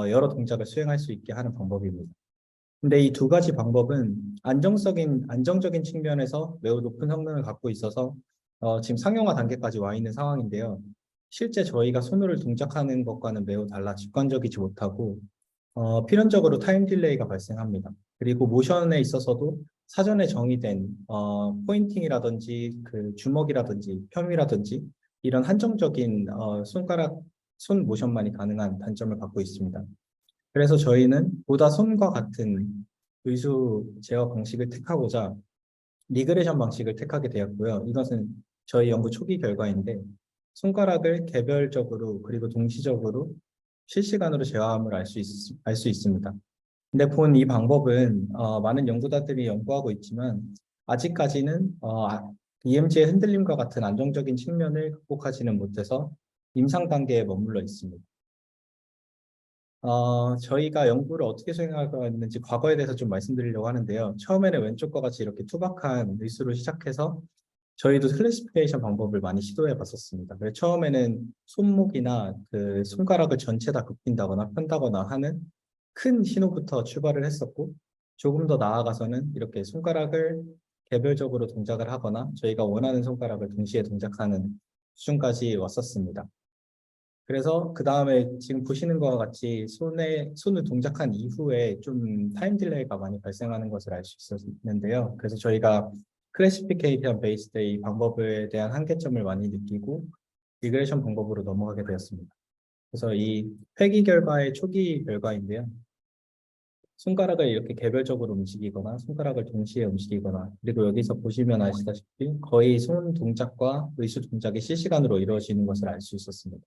여러 동작을 수행할 수 있게 하는 방법입니다. 근데 이 두 가지 방법은 안정적인 측면에서 매우 높은 성능을 갖고 있어서 지금 상용화 단계까지 와 있는 상황인데요. 실제 저희가 손으로 동작하는 것과는 매우 달라 직관적이지 못하고 필연적으로 타임 딜레이가 발생합니다. 그리고 모션에 있어서도 사전에 정의된 포인팅이라든지 그 주먹이라든지 펴이라든지 이런 한정적인 손 모션만이 가능한 단점을 갖고 있습니다. 그래서 저희는 보다 손과 같은 의수 제어 방식을 택하고자 리그레션 방식을 택하게 되었고요. 이것은 저희 연구 초기 결과인데 손가락을 개별적으로 그리고 동시적으로 실시간으로 제어함을 알 수 있습니다. 근데 본 이 방법은 많은 연구자들이 연구하고 있지만 아직까지는 EMG의 흔들림과 같은 안정적인 측면을 극복하지는 못해서 임상 단계에 머물러 있습니다. 저희가 연구를 어떻게 수행하고 있는지 과거에 대해서 좀 말씀드리려고 하는데요. 처음에는 왼쪽과 같이 이렇게 투박한 의수로 시작해서 저희도 클래시피케이션 방법을 많이 시도해 봤었습니다. 그래서 처음에는 손목이나 그 손가락을 전체 다 굽힌다거나 편다거나 하는 큰 신호부터 출발을 했었고 조금 더 나아가서는 이렇게 손가락을 개별적으로 동작을 하거나 저희가 원하는 손가락을 동시에 동작하는 수준까지 왔었습니다. 그래서 그 다음에 지금 보시는 것과 같이 손을 동작한 이후에 좀 타임 딜레이가 많이 발생하는 것을 알 수 있었는데요. 그래서 저희가 클래시피케이션 베이스드 이 방법에 대한 한계점을 많이 느끼고 리그레션 방법으로 넘어가게 되었습니다. 그래서 이 회귀 결과의 초기 결과인데요. 손가락을 이렇게 개별적으로 움직이거나 손가락을 동시에 움직이거나 그리고 여기서 보시면 아시다시피 거의 손 동작과 의수 동작이 실시간으로 이루어지는 것을 알 수 있었습니다.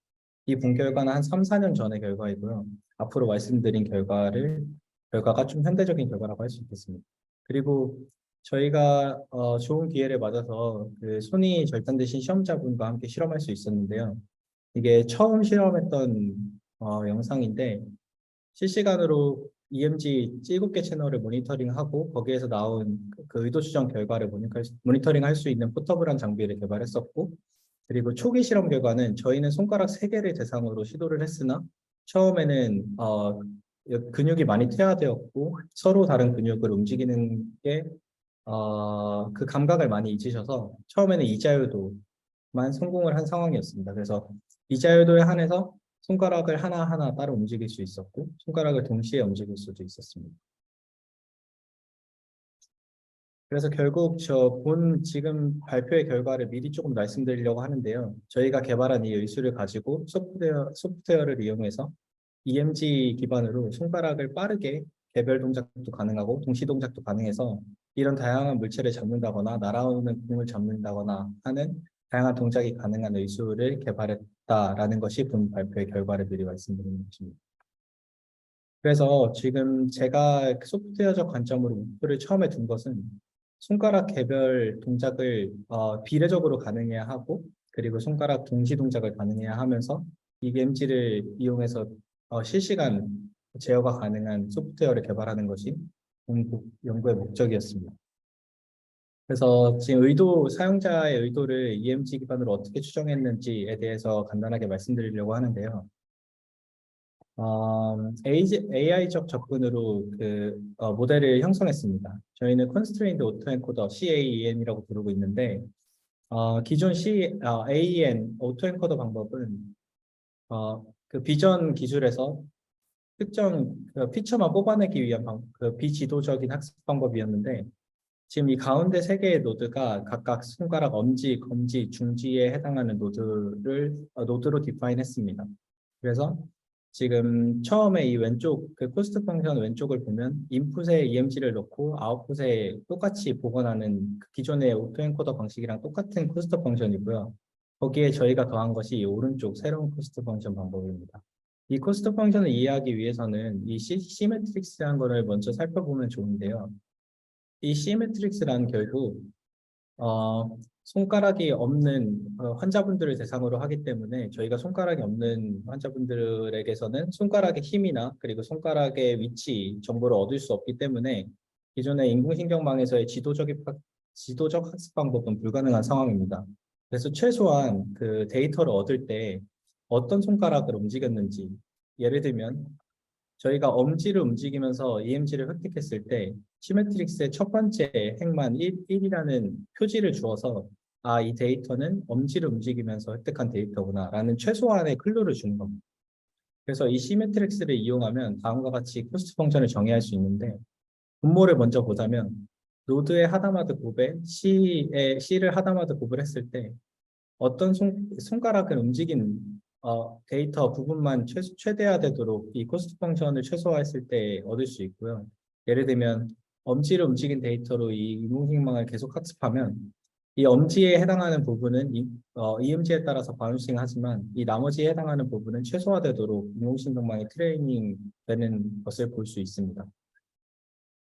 이 본 결과는 한 3, 4년 전의 결과이고요. 앞으로 말씀드린 결과가 좀 현대적인 결과라고 할 수 있겠습니다. 그리고 저희가 좋은 기회를 맞아서 그 손이 절단되신 시험자분과 함께 실험할 수 있었는데요. 이게 처음 실험했던 영상인데 실시간으로 EMG 7개 채널을 모니터링하고 거기에서 나온 그 의도 추정 결과를 모니터링할 수 있는 포터블한 장비를 개발했었고 그리고 초기 실험 결과는 저희는 손가락 3개를 대상으로 시도를 했으나 처음에는 근육이 많이 퇴화되었고 서로 다른 근육을 움직이는 게 그 감각을 많이 잊으셔서 처음에는 이자유도만 성공을 한 상황이었습니다. 그래서 이자유도에 한해서 손가락을 하나하나 따로 움직일 수 있었고 손가락을 동시에 움직일 수도 있었습니다. 그래서 결국 지금 발표의 결과를 미리 조금 말씀드리려고 하는데요. 저희가 개발한 이 의수를 가지고 소프트웨어를 이용해서 EMG 기반으로 손가락을 빠르게 개별 동작도 가능하고 동시 동작도 가능해서 이런 다양한 물체를 잡는다거나 날아오는 공을 잡는다거나 하는 다양한 동작이 가능한 의수를 개발했다라는 것이 본 발표의 결과를 미리 말씀드리는 것입니다. 그래서 지금 제가 소프트웨어적 관점으로 목표를 처음에 둔 것은 손가락 개별 동작을 비례적으로 가능해야 하고 그리고 손가락 동시 동작을 가능해야 하면서 EMG를 이용해서 실시간 제어가 가능한 소프트웨어를 개발하는 것이 연구의 목적이었습니다. 그래서 지금 사용자의 의도를 EMG 기반으로 어떻게 추정했는지에 대해서 간단하게 말씀드리려고 하는데요. AI적 접근으로 모델을 형성했습니다. 저희는 Constrained Autoencoder CAEN이라고 부르고 있는데 기존 AEN 오토엔코더 방법은 그 비전 기술에서 특정 피처만 뽑아내기 위한 비지도적인 학습 방법이었는데 지금 이 가운데 3개의 노드가 각각 손가락 엄지, 검지, 중지에 해당하는 노드로 디파인했습니다. 그래서 지금 처음에 이 왼쪽 코스트 펑션 왼쪽을 보면 인풋에 EMG를 넣고 아웃풋에 똑같이 복원하는 기존의 오토엔코더 방식이랑 똑같은 코스트 펑션이고요. 거기에 저희가 더한 것이 이 오른쪽 새로운 코스트 펑션 방법입니다. 이 코스트 펑션을 이해하기 위해서는 이 시메트릭스라는 것을 먼저 살펴보면 좋은데요. 이 시메트릭스란 결국 손가락이 없는 환자분들을 대상으로 하기 때문에 저희가 손가락이 없는 환자분들에게서는 손가락의 힘이나 그리고 손가락의 위치 정보를 얻을 수 없기 때문에 기존의 인공신경망에서의 지도적 학습 방법은 불가능한 상황입니다. 그래서 최소한 그 데이터를 얻을 때 어떤 손가락을 움직였는지 예를 들면 저희가 엄지를 움직이면서 EMG를 획득했을 때 시메트릭스의 첫 번째 행만 1이라는 표지를 주어서 이 데이터는 엄지를 움직이면서 획득한 데이터구나 라는 최소한의 클루를 주는 겁니다. 그래서 이 시메트릭스를 이용하면 다음과 같이 코스트 펑션을 정의할 수 있는데 분모를 먼저 보자면 노드의 하다마드 곱에 C를 하다마드 곱을 했을 때 어떤 손가락을 움직인 데이터 부분만 최대화되도록 이 코스트 펑션을 최소화했을 때 얻을 수 있고요. 예를 들면 엄지를 움직인 데이터로 이 인공지능망을 계속 학습하면 이 엄지에 해당하는 부분은 EMG에 따라서 바운싱 하지만 이 나머지에 해당하는 부분은 최소화되도록 인공지능망이 트레이닝 되는 것을 볼 수 있습니다.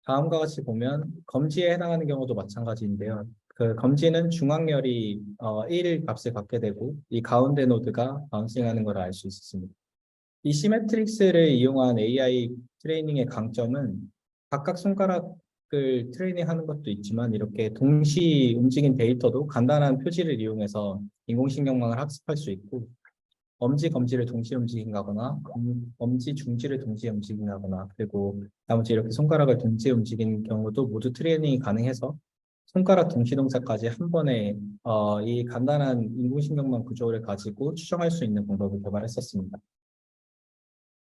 다음과 같이 보면 검지에 해당하는 경우도 마찬가지인데요. 그 검지는 중앙열이 1 값을 갖게 되고 이 가운데 노드가 바운싱하는 걸 알 수 있습니다. 이 시메트릭스를 이용한 AI 트레이닝의 강점은 각각 손가락을 트레이닝하는 것도 있지만 이렇게 동시 움직인 데이터도 간단한 표지를 이용해서 인공신경망을 학습할 수 있고 엄지, 검지를 동시에 움직인다거나 엄지, 중지를 동시에 움직인다거나 그리고 나머지 이렇게 손가락을 동시에 움직이는 경우도 모두 트레이닝이 가능해서 손가락 동시 동작까지 한 번에 이 간단한 인공신경망 구조를 가지고 추정할 수 있는 방법을 개발했었습니다.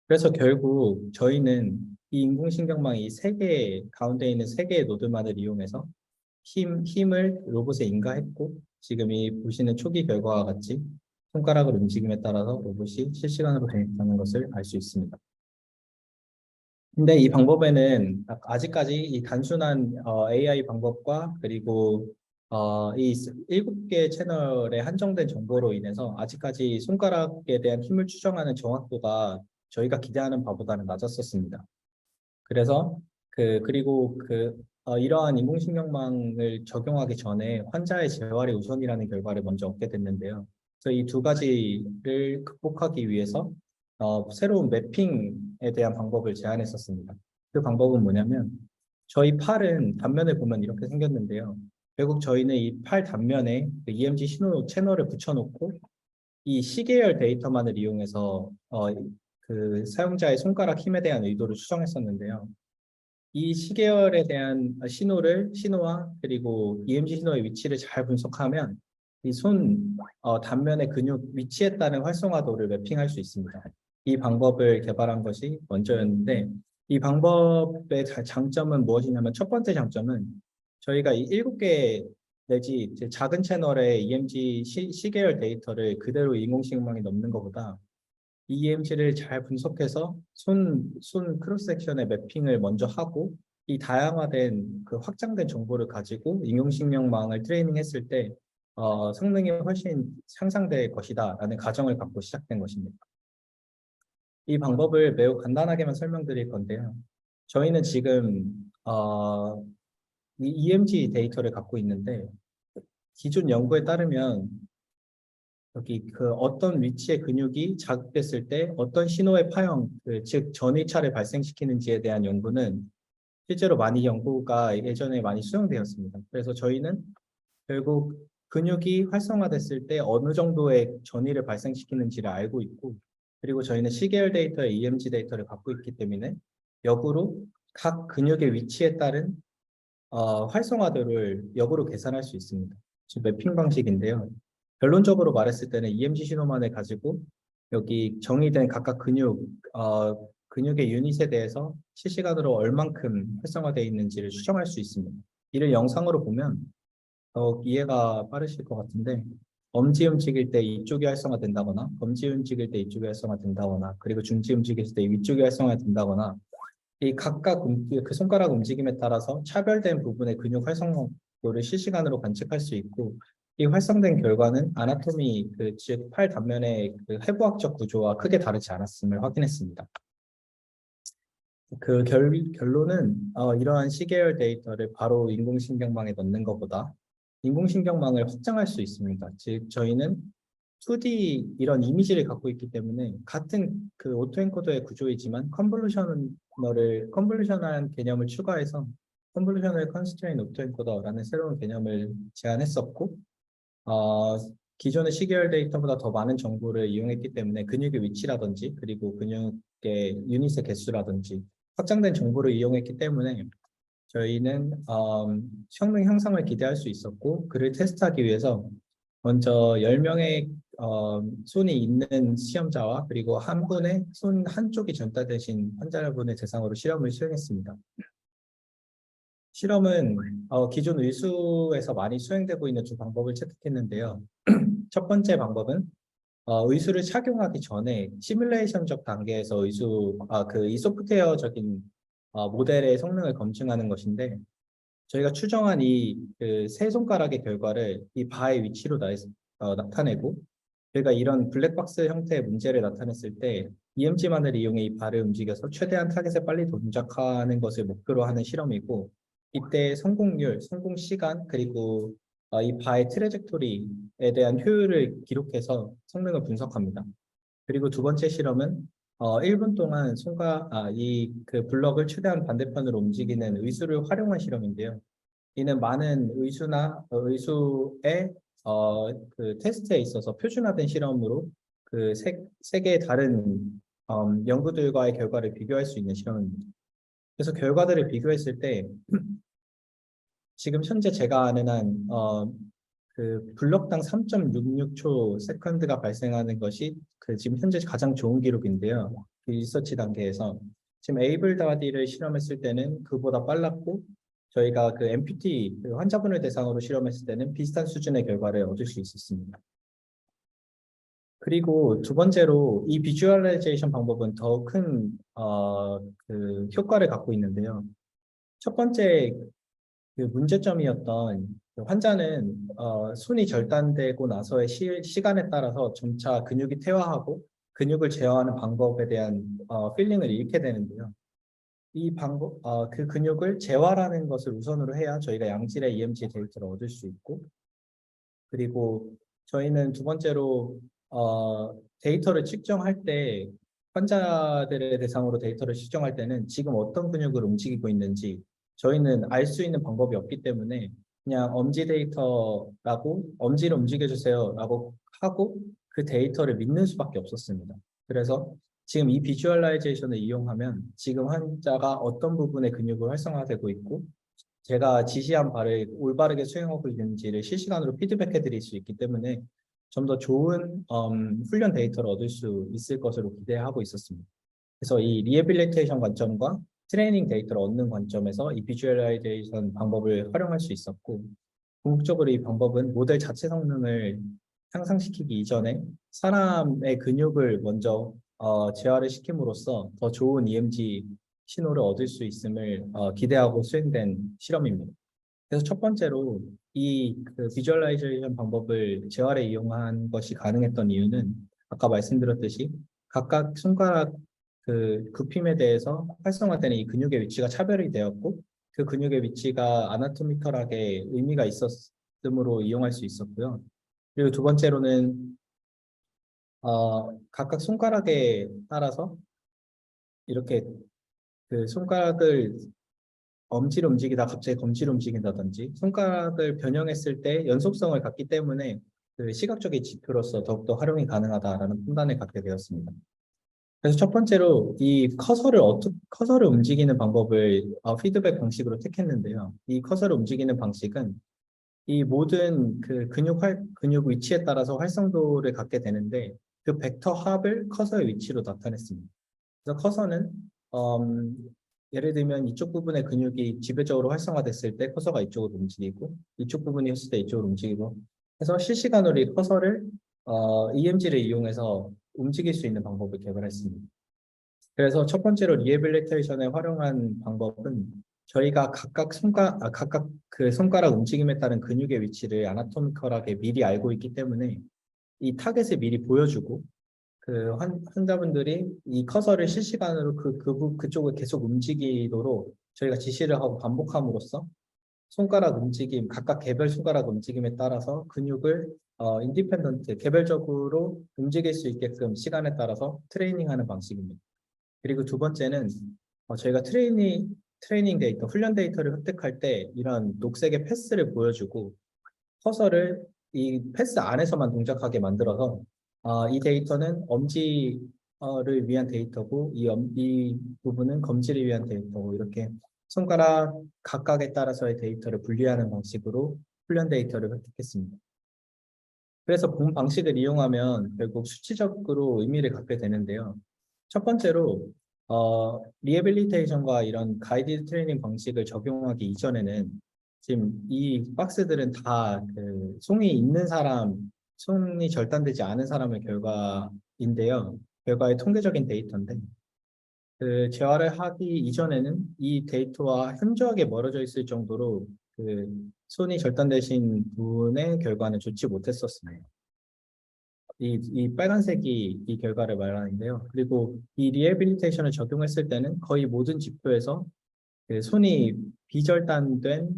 그래서 결국 저희는 이 인공신경망이 가운데 있는 세 개의 노드만을 이용해서 힘을 로봇에 인가했고 지금 이 보시는 초기 결과와 같이 손가락을 움직임에 따라서 로봇이 실시간으로 대응하는 것을 알 수 있습니다. 근데 이 방법에는 아직까지 이 단순한 AI 방법과 그리고 이 7개 채널에 한정된 정보로 인해서 아직까지 손가락에 대한 힘을 추정하는 정확도가 저희가 기대하는 바보다는 낮았었습니다. 그래서 그리고 이러한 인공신경망을 적용하기 전에 환자의 재활이 우선이라는 결과를 먼저 얻게 됐는데요. 그래서 이 두 가지를 극복하기 위해서 새로운 매핑에 대한 방법을 제안했었습니다. 그 방법은 뭐냐면 저희 팔은 단면을 보면 이렇게 생겼는데요. 결국 저희는 이 팔 단면에 EMG 신호 채널을 붙여놓고 이 시계열 데이터만을 이용해서 그 사용자의 손가락 힘에 대한 의도를 추정했었는데요. 이 시계열에 대한 신호와 그리고 EMG 신호의 위치를 잘 분석하면 이 단면의 근육 위치에 따른 활성화도를 매핑할 수 있습니다. 이 방법을 개발한 것이 먼저였는데 이 방법의 장점은 무엇이냐면 첫 번째 장점은 저희가 이 7개 내지 이제 작은 채널의 EMG 시계열 데이터를 그대로 인공지능망에 넣는 것보다 EMG를 잘 분석해서 손 크로스 섹션의 매핑을 먼저 하고 이 다양화된 확장된 정보를 가지고 인공지능망을 트레이닝했을 때 성능이 훨씬 향상될 것이다라는 가정을 갖고 시작된 것입니다. 이 방법을 매우 간단하게만 설명드릴 건데요. 저희는 지금 이 EMG 데이터를 갖고 있는데 기존 연구에 따르면 여기 어떤 위치의 근육이 자극됐을 때 어떤 신호의 파형, 즉 전이차를 발생시키는지에 대한 연구는 실제로 많이 연구가 예전에 많이 수행되었습니다. 그래서 저희는 결국 근육이 활성화됐을 때 어느 정도의 전이를 발생시키는지를 알고 있고 그리고 저희는 시계열 데이터의 EMG 데이터를 갖고 있기 때문에 역으로 각 근육의 위치에 따른 활성화도를 역으로 계산할 수 있습니다. 지금 매핑 방식인데요. 결론적으로 말했을 때는 EMG 신호만을 가지고 여기 정의된 각각 근육의 유닛에 대해서 실시간으로 얼만큼 활성화되어 있는지를 추정할 수 있습니다. 이를 영상으로 보면 더욱 이해가 빠르실 것 같은데 엄지 움직일 때 이쪽이 활성화된다거나 검지 움직일 때 이쪽이 활성화된다거나 그리고 중지 움직일 때 위쪽이 활성화된다거나 이 각각 그 손가락 움직임에 따라서 차별된 부분의 근육 활성도를 실시간으로 관측할 수 있고 이 활성된 결과는 아나토미 즉 팔 단면의 해부학적 구조와 크게 다르지 않았음을 확인했습니다. 결론은 이러한 시계열 데이터를 바로 인공신경망에 넣는 것보다 인공신경망을 확장할 수 있습니다. 즉 저희는 2D 이런 이미지를 갖고 있기 때문에 같은 오토엔코더의 구조이지만 컨볼루셔널한 개념을 추가해서 컨볼루셔널 컨스트레인 오토엔코더라는 새로운 개념을 제안했었고 기존의 시계열 데이터보다 더 많은 정보를 이용했기 때문에 근육의 위치라든지 그리고 근육의 유닛의 개수라든지 확장된 정보를 이용했기 때문에 저희는 성능 향상을 기대할 수 있었고 그를 테스트하기 위해서 먼저 10명의 손이 있는 시험자와 그리고 한 분의 손 한쪽이 전달되신 환자분을 대상으로 실험을 수행했습니다. 실험은 기존 의수에서 많이 수행되고 있는 두 방법을 채택했는데요. 첫 번째 방법은 의수를 착용하기 전에 시뮬레이션적 단계에서 이 소프트웨어적인 모델의 성능을 검증하는 것인데 저희가 추정한 이 그 세 손가락의 결과를 이 바의 위치로 나타내고 저희가 이런 블랙박스 형태의 문제를 나타냈을 때 EMG만을 이용해 이 바를 움직여서 최대한 타겟에 빨리 동작하는 것을 목표로 하는 실험이고 이때 성공률, 성공 시간 그리고 이 바의 트래젝토리에 대한 효율을 기록해서 성능을 분석합니다. 그리고 두 번째 실험은 1분 동안 이 그 블럭을 최대한 반대편으로 움직이는 의수를 활용한 실험인데요. 이는 많은 의수의 그 테스트에 있어서 표준화된 실험으로 그 세 개의 다른 연구들과의 결과를 비교할 수 있는 실험입니다. 그래서 결과들을 비교했을 때 지금 현재 제가 아는 한 그 블럭당 3.66초 세컨드가 발생하는 것이 그 지금 현재 가장 좋은 기록인데요. 그 리서치 단계에서 지금 에이블 다디를 실험했을 때는 그보다 빨랐고 저희가 그 MPT 그 환자분을 대상으로 실험했을 때는 비슷한 수준의 결과를 얻을 수 있었습니다. 그리고 두 번째로 이 비주얼라이제이션 방법은 더 큰 그 효과를 갖고 있는데요. 첫 번째 그 문제점이었던 그 환자는 손이 절단되고 나서의 시간에 따라서 점차 근육이 퇴화하고 근육을 제어하는 방법에 대한 필링을 잃게 되는데요. 그 근육을 재활하는 것을 우선으로 해야 저희가 양질의 EMG 데이터를 얻을 수 있고 그리고 저희는 두 번째로 데이터를 측정할 때 환자들의 대상으로 데이터를 측정할 때는 지금 어떤 근육을 움직이고 있는지 저희는 알 수 있는 방법이 없기 때문에 그냥 엄지를 움직여주세요라고 하고 그 데이터를 믿는 수밖에 없었습니다. 그래서 지금 이 비주얼라이제이션을 이용하면 지금 환자가 어떤 부분의 근육을 활성화되고 있고 제가 지시한 바를 올바르게 수행하고 있는지를 실시간으로 피드백해 드릴 수 있기 때문에 좀 더 좋은 훈련 데이터를 얻을 수 있을 것으로 기대하고 있었습니다. 그래서 이 리해빌리테이션 관점과 트레이닝 데이터를 얻는 관점에서 이 비주얼라이제이션 방법을 활용할 수 있었고 궁극적으로 이 방법은 모델 자체 성능을 향상시키기 이전에 사람의 근육을 먼저 재활을 시킴으로써 더 좋은 EMG 신호를 얻을 수 있음을 기대하고 수행된 실험입니다. 그래서 첫 번째로 이 그 비주얼라이제이션 방법을 재활에 이용한 것이 가능했던 이유는 아까 말씀드렸듯이 각각 손가락 그 굽힘에 대해서 활성화되는 이 근육의 위치가 차별이 되었고 그 근육의 위치가 아나토미컬하게 의미가 있었으므로 이용할 수 있었고요. 그리고 두 번째로는 각각 손가락에 따라서 이렇게 그 손가락을 엄지를 움직이다 갑자기 검지를 움직인다든지 손가락을 변형했을 때 연속성을 갖기 때문에 그 시각적인 지표로서 더욱더 활용이 가능하다라는 판단을 갖게 되었습니다. 그래서 첫 번째로 이 커서를 움직이는 방법을 피드백 방식으로 택했는데요. 이 커서를 움직이는 방식은 이 모든 그 근육 위치에 따라서 활성도를 갖게 되는데 그 벡터 합을 커서의 위치로 나타냈습니다. 그래서 커서는 예를 들면 이쪽 부분의 근육이 지배적으로 활성화됐을 때 커서가 이쪽으로 움직이고 이쪽 부분이 했을 때 이쪽으로 움직이고 해서 실시간으로 이 커서를 EMG를 이용해서 움직일 수 있는 방법을 개발했습니다. 그래서 첫 번째로 리해빌리테이션에 활용한 방법은 저희가 각각 그 손가락 움직임에 따른 근육의 위치를 아나토미컬하게 미리 알고 있기 때문에 이 타겟을 미리 보여주고 그 환자분들이 이 커서를 실시간으로 그쪽을 계속 움직이도록 저희가 지시를 하고 반복함으로써 각각 개별 손가락 움직임에 따라서 근육을 개별적으로 움직일 수 있게끔 시간에 따라서 트레이닝하는 방식입니다. 그리고 두 번째는 저희가 트레이닝 데이터, 훈련 데이터를 획득할 때 이런 녹색의 패스를 보여주고 커서를 이 패스 안에서만 동작하게 만들어서 이 데이터는 엄지를 위한 데이터고 이 부분은 검지를 위한 데이터고 이렇게 손가락 각각에 따라서의 데이터를 분리하는 방식으로 훈련 데이터를 획득했습니다. 그래서 본 방식을 이용하면 결국 수치적으로 의미를 갖게 되는데요. 첫 번째로 리해빌리테이션과 이런 가이드 트레이닝 방식을 적용하기 이전에는 지금 이 박스들은 다 그 손이 있는 사람, 손이 절단되지 않은 사람의 결과인데요. 결과의 통계적인 데이터인데 그 재활을 하기 이전에는 이 데이터와 현저하게 멀어져 있을 정도로 그 손이 절단되신 분의 결과는 좋지 못했었습니다. 이 빨간색이 이 결과를 말하는데요. 그리고 이 리해빌리테이션을 적용했을 때는 거의 모든 지표에서 그 손이 비절단된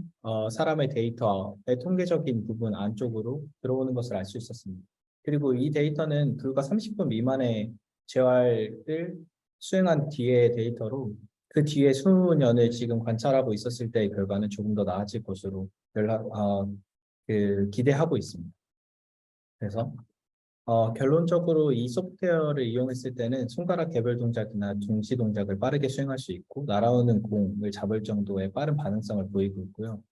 사람의 데이터의 통계적인 부분 안쪽으로 들어오는 것을 알 수 있었습니다. 그리고 이 데이터는 불과 30분 미만의 재활을 수행한 뒤의 데이터로 그 뒤에 수년을 지금 관찰하고 있었을 때의 결과는 조금 더 나아질 것으로 기대하고 있습니다. 그래서 결론적으로 이 소프트웨어를 이용했을 때는 손가락 개별 동작이나 동시 동작을 빠르게 수행할 수 있고 날아오는 공을 잡을 정도의 빠른 반응성을 보이고 있고요.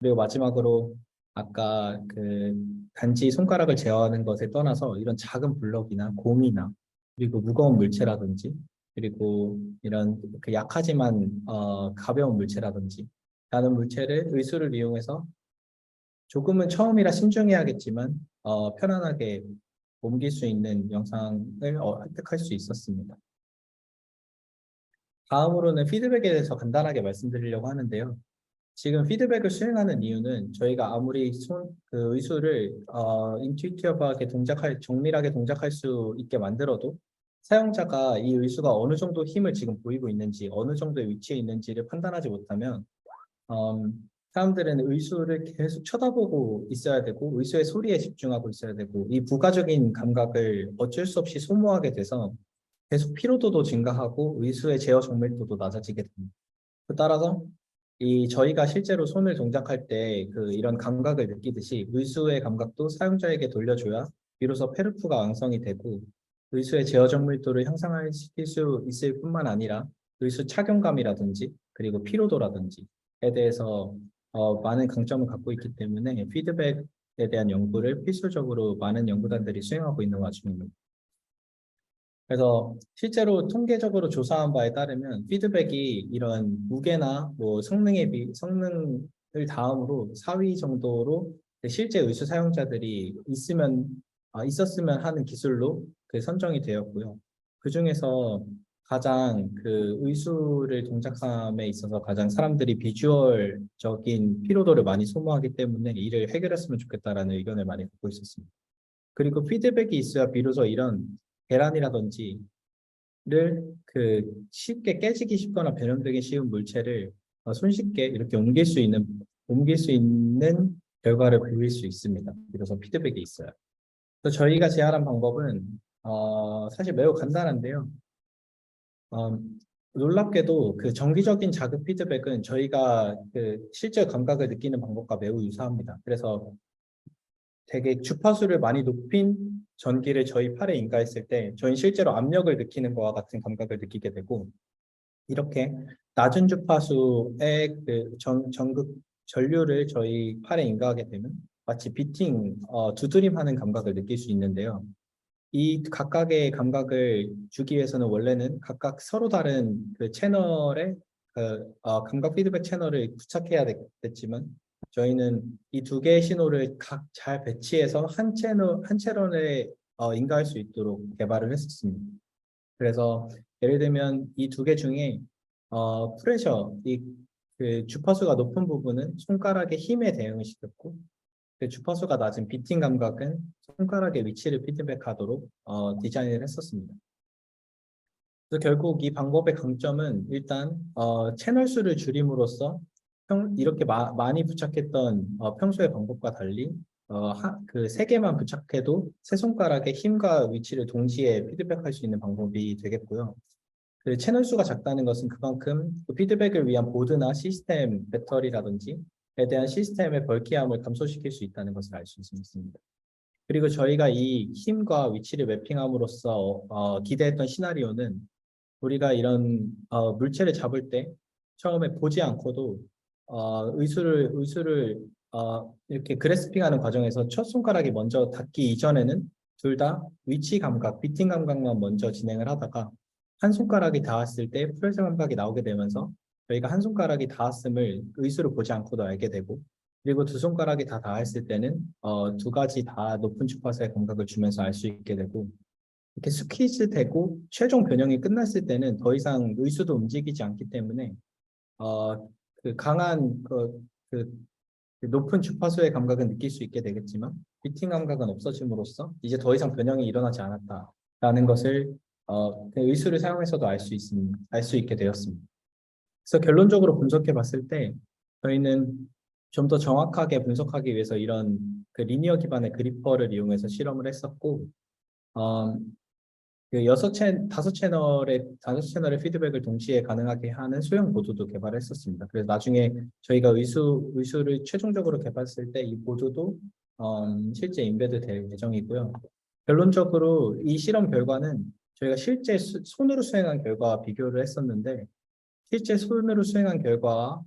그리고 마지막으로 아까 그 단지 손가락을 제어하는 것에 떠나서 이런 작은 블럭이나 공이나 그리고 무거운 물체라든지 그리고 이런 그 약하지만 가벼운 물체라든지 라는 물체를 의수를 이용해서 조금은 처음이라 신중해야겠지만 편안하게 옮길 수 있는 영상을 획득할 수 있었습니다. 다음으로는 피드백에 대해서 간단하게 말씀드리려고 하는데요. 지금 피드백을 수행하는 이유는 저희가 아무리 그 의수를 인투이티브하게 정밀하게 동작할 수 있게 만들어도 사용자가 이 의수가 어느 정도 힘을 지금 보이고 있는지 어느 정도의 위치에 있는지를 판단하지 못하면 사람들은 의수를 계속 쳐다보고 있어야 되고 의수의 소리에 집중하고 있어야 되고 이 부가적인 감각을 어쩔 수 없이 소모하게 돼서 계속 피로도도 증가하고 의수의 제어 정밀도도 낮아지게 됩니다. 따라서 저희가 실제로 손을 동작할 때 이런 감각을 느끼듯이 의수의 감각도 사용자에게 돌려줘야 비로소 페르프가 완성이 되고 의수의 제어 정밀도를 향상시킬 수 있을 뿐만 아니라 의수 착용감이라든지 그리고 피로도라든지에 대해서 많은 강점을 갖고 있기 때문에 피드백에 대한 연구를 필수적으로 많은 연구단들이 수행하고 있는 와중입니다. 그래서 실제로 통계적으로 조사한 바에 따르면 피드백이 이런 무게나 뭐 성능을 다음으로 4위 정도로 실제 의수 사용자들이 있었으면 하는 기술로 선정이 되었고요. 그 중에서 가장 의수를 동작함에 있어서 가장 사람들이 비주얼적인 피로도를 많이 소모하기 때문에 이를 해결했으면 좋겠다라는 의견을 많이 갖고 있었습니다. 그리고 피드백이 있어야 비로소 이런 계란이라든지를 쉽게 깨지기 쉽거나 변형되기 쉬운 물체를 손쉽게 이렇게 옮길 수 있는 결과를 보일 수 있습니다. 비로소 피드백이 있어요. 그래서 저희가 제안한 방법은 사실 매우 간단한데요. 놀랍게도 정기적인 자극 피드백은 저희가 실제 감각을 느끼는 방법과 매우 유사합니다. 그래서 되게 주파수를 많이 높인 전기를 저희 팔에 인가했을 때 저희는 실제로 압력을 느끼는 것과 같은 감각을 느끼게 되고 이렇게 낮은 주파수의 전류를 저희 팔에 인가하게 되면 마치 두드림하는 감각을 느낄 수 있는데요. 이 각각의 감각을 주기 위해서는 원래는 각각 서로 다른 채널에 감각 피드백 채널을 부착해야 됐지만 저희는 이 두 개의 신호를 각 잘 배치해서 한 채널에 인가할 수 있도록 개발을 했었습니다. 그래서 예를 들면 이 두 개 중에 프레셔, 주파수가 높은 부분은 손가락의 힘에 대응을 시켰고 주파수가 낮은 비팅 감각은 손가락의 위치를 피드백하도록 디자인을 했었습니다. 그래서 결국 이 방법의 강점은 일단 채널 수를 줄임으로써 이렇게 많이 부착했던 평소의 방법과 달리 세 개만 부착해도 세 손가락의 힘과 위치를 동시에 피드백할 수 있는 방법이 되겠고요. 채널 수가 작다는 것은 그만큼 피드백을 위한 보드나 시스템, 배터리라든지 대한 시스템의 벌기함을 감소시킬 수 있다는 것을 알 수 있습니다. 그리고 저희가 이 힘과 위치를 매핑함으로써 기대했던 시나리오는 우리가 이런 물체를 잡을 때 처음에 보지 않고도 의수를 이렇게 그래스핑하는 과정에서 첫 손가락이 먼저 닿기 이전에는 둘 다 위치 감각, 비팅 감각만 먼저 진행을 하다가 한 손가락이 닿았을 때 프레스 감각이 나오게 되면서 저희가 한 손가락이 닿았음을 의수를 보지 않고도 알게 되고, 그리고 두 손가락이 다 닿았을 때는 두 가지 다 높은 주파수의 감각을 주면서 알 수 있게 되고, 이렇게 스퀴즈 되고 최종 변형이 끝났을 때는 더 이상 의수도 움직이지 않기 때문에 그 강한 그 높은 주파수의 감각은 느낄 수 있게 되겠지만 비팅 감각은 없어짐으로써 이제 더 이상 변형이 일어나지 않았다라는 것을 그 의수를 사용해서도 알 수 있게 되었습니다. 그래서 결론적으로 분석해 봤을 때 저희는 좀 더 정확하게 분석하기 위해서 이런 그 리니어 기반의 그리퍼를 이용해서 실험을 했었고, 어, 그 다섯 채널의 피드백을 동시에 가능하게 하는 소형 보드도 개발했었습니다. 그래서 나중에 저희가 의수를 최종적으로 개발했을 때 이 보드도 실제 인베드 될 예정이고요. 결론적으로 이 실험 결과는 저희가 실제 손으로 수행한 결과와 비교를 했었는데, 실제 손으로 수행한 결과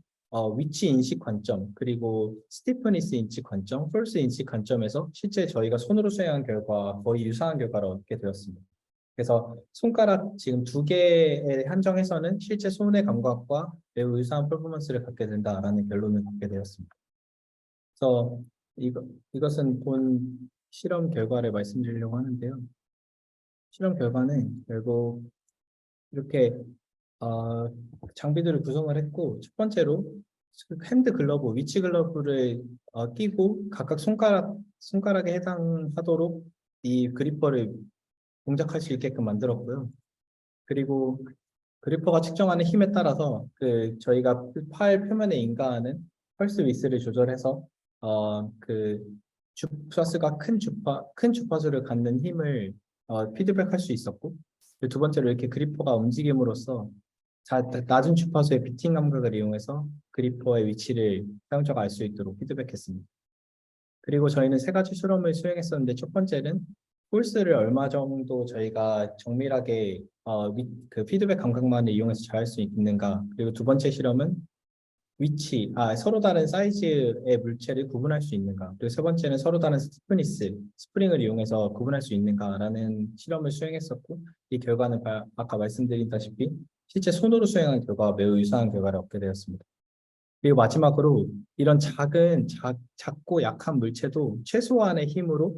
위치 인식 관점, 그리고 스티프니스 인식 관점, 폴스 인식 관점에서 실제 저희가 손으로 수행한 결과와 거의 유사한 결과를 얻게 되었습니다. 그래서 손가락 지금 두 개에 한정해서는 실제 손의 감각과 매우 유사한 퍼포먼스를 갖게 된다라는 결론을 갖게 되었습니다. 그래서 이것은 본 실험 결과를 말씀드리려고 하는데요. 실험 결과는 결국 이렇게 장비들을 구성을 했고, 첫 번째로 핸드 글러브, 위치 글러브를 끼고 각각 손가락에 해당하도록 이 그리퍼를 동작할 수 있게끔 만들었고요. 그리고 그리퍼가 측정하는 힘에 따라서 저희가 팔 표면에 인가하는 펄스 위스를 조절해서 그 주파수가 큰 주파수를 갖는 힘을 피드백할 수 있었고, 두 번째로 이렇게 그리퍼가 움직임으로써 낮은 주파수의 비팅 감각을 이용해서 그리퍼의 위치를 사용자가 알 수 있도록 피드백했습니다. 그리고 저희는 세 가지 실험을 수행했었는데, 첫 번째는 폴스를 얼마 정도 저희가 정밀하게 그 피드백 감각만을 이용해서 잘 할 수 있는가. 그리고 두 번째 실험은 서로 다른 사이즈의 물체를 구분할 수 있는가. 그리고 세 번째는 서로 다른 스프링을 이용해서 구분할 수 있는가라는 실험을 수행했었고, 이 결과는 아까 말씀드린다시피 실제 손으로 수행한 결과와 매우 유사한 결과를 얻게 되었습니다. 그리고 마지막으로 이런 작고 약한 물체도 최소한의 힘으로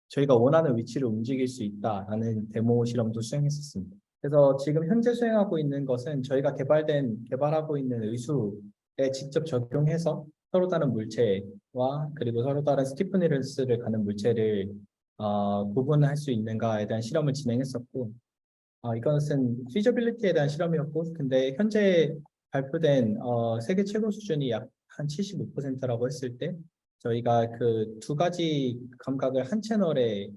저희가 원하는 위치를 움직일 수 있다라는 데모 실험도 수행했었습니다. 그래서 지금 현재 수행하고 있는 것은 저희가 개발하고 있는 의수에 직접 적용해서 서로 다른 물체와 그리고 서로 다른 스티프니스를 가는 물체를 구분할 수 있는가에 대한 실험을 진행했었고, 이것은 피저빌리티에 대한 실험이었고, 근데 현재 발표된 세계 최고 수준이 약 한 75%라고 했을 때 저희가 그 두 가지 감각을 한 채널에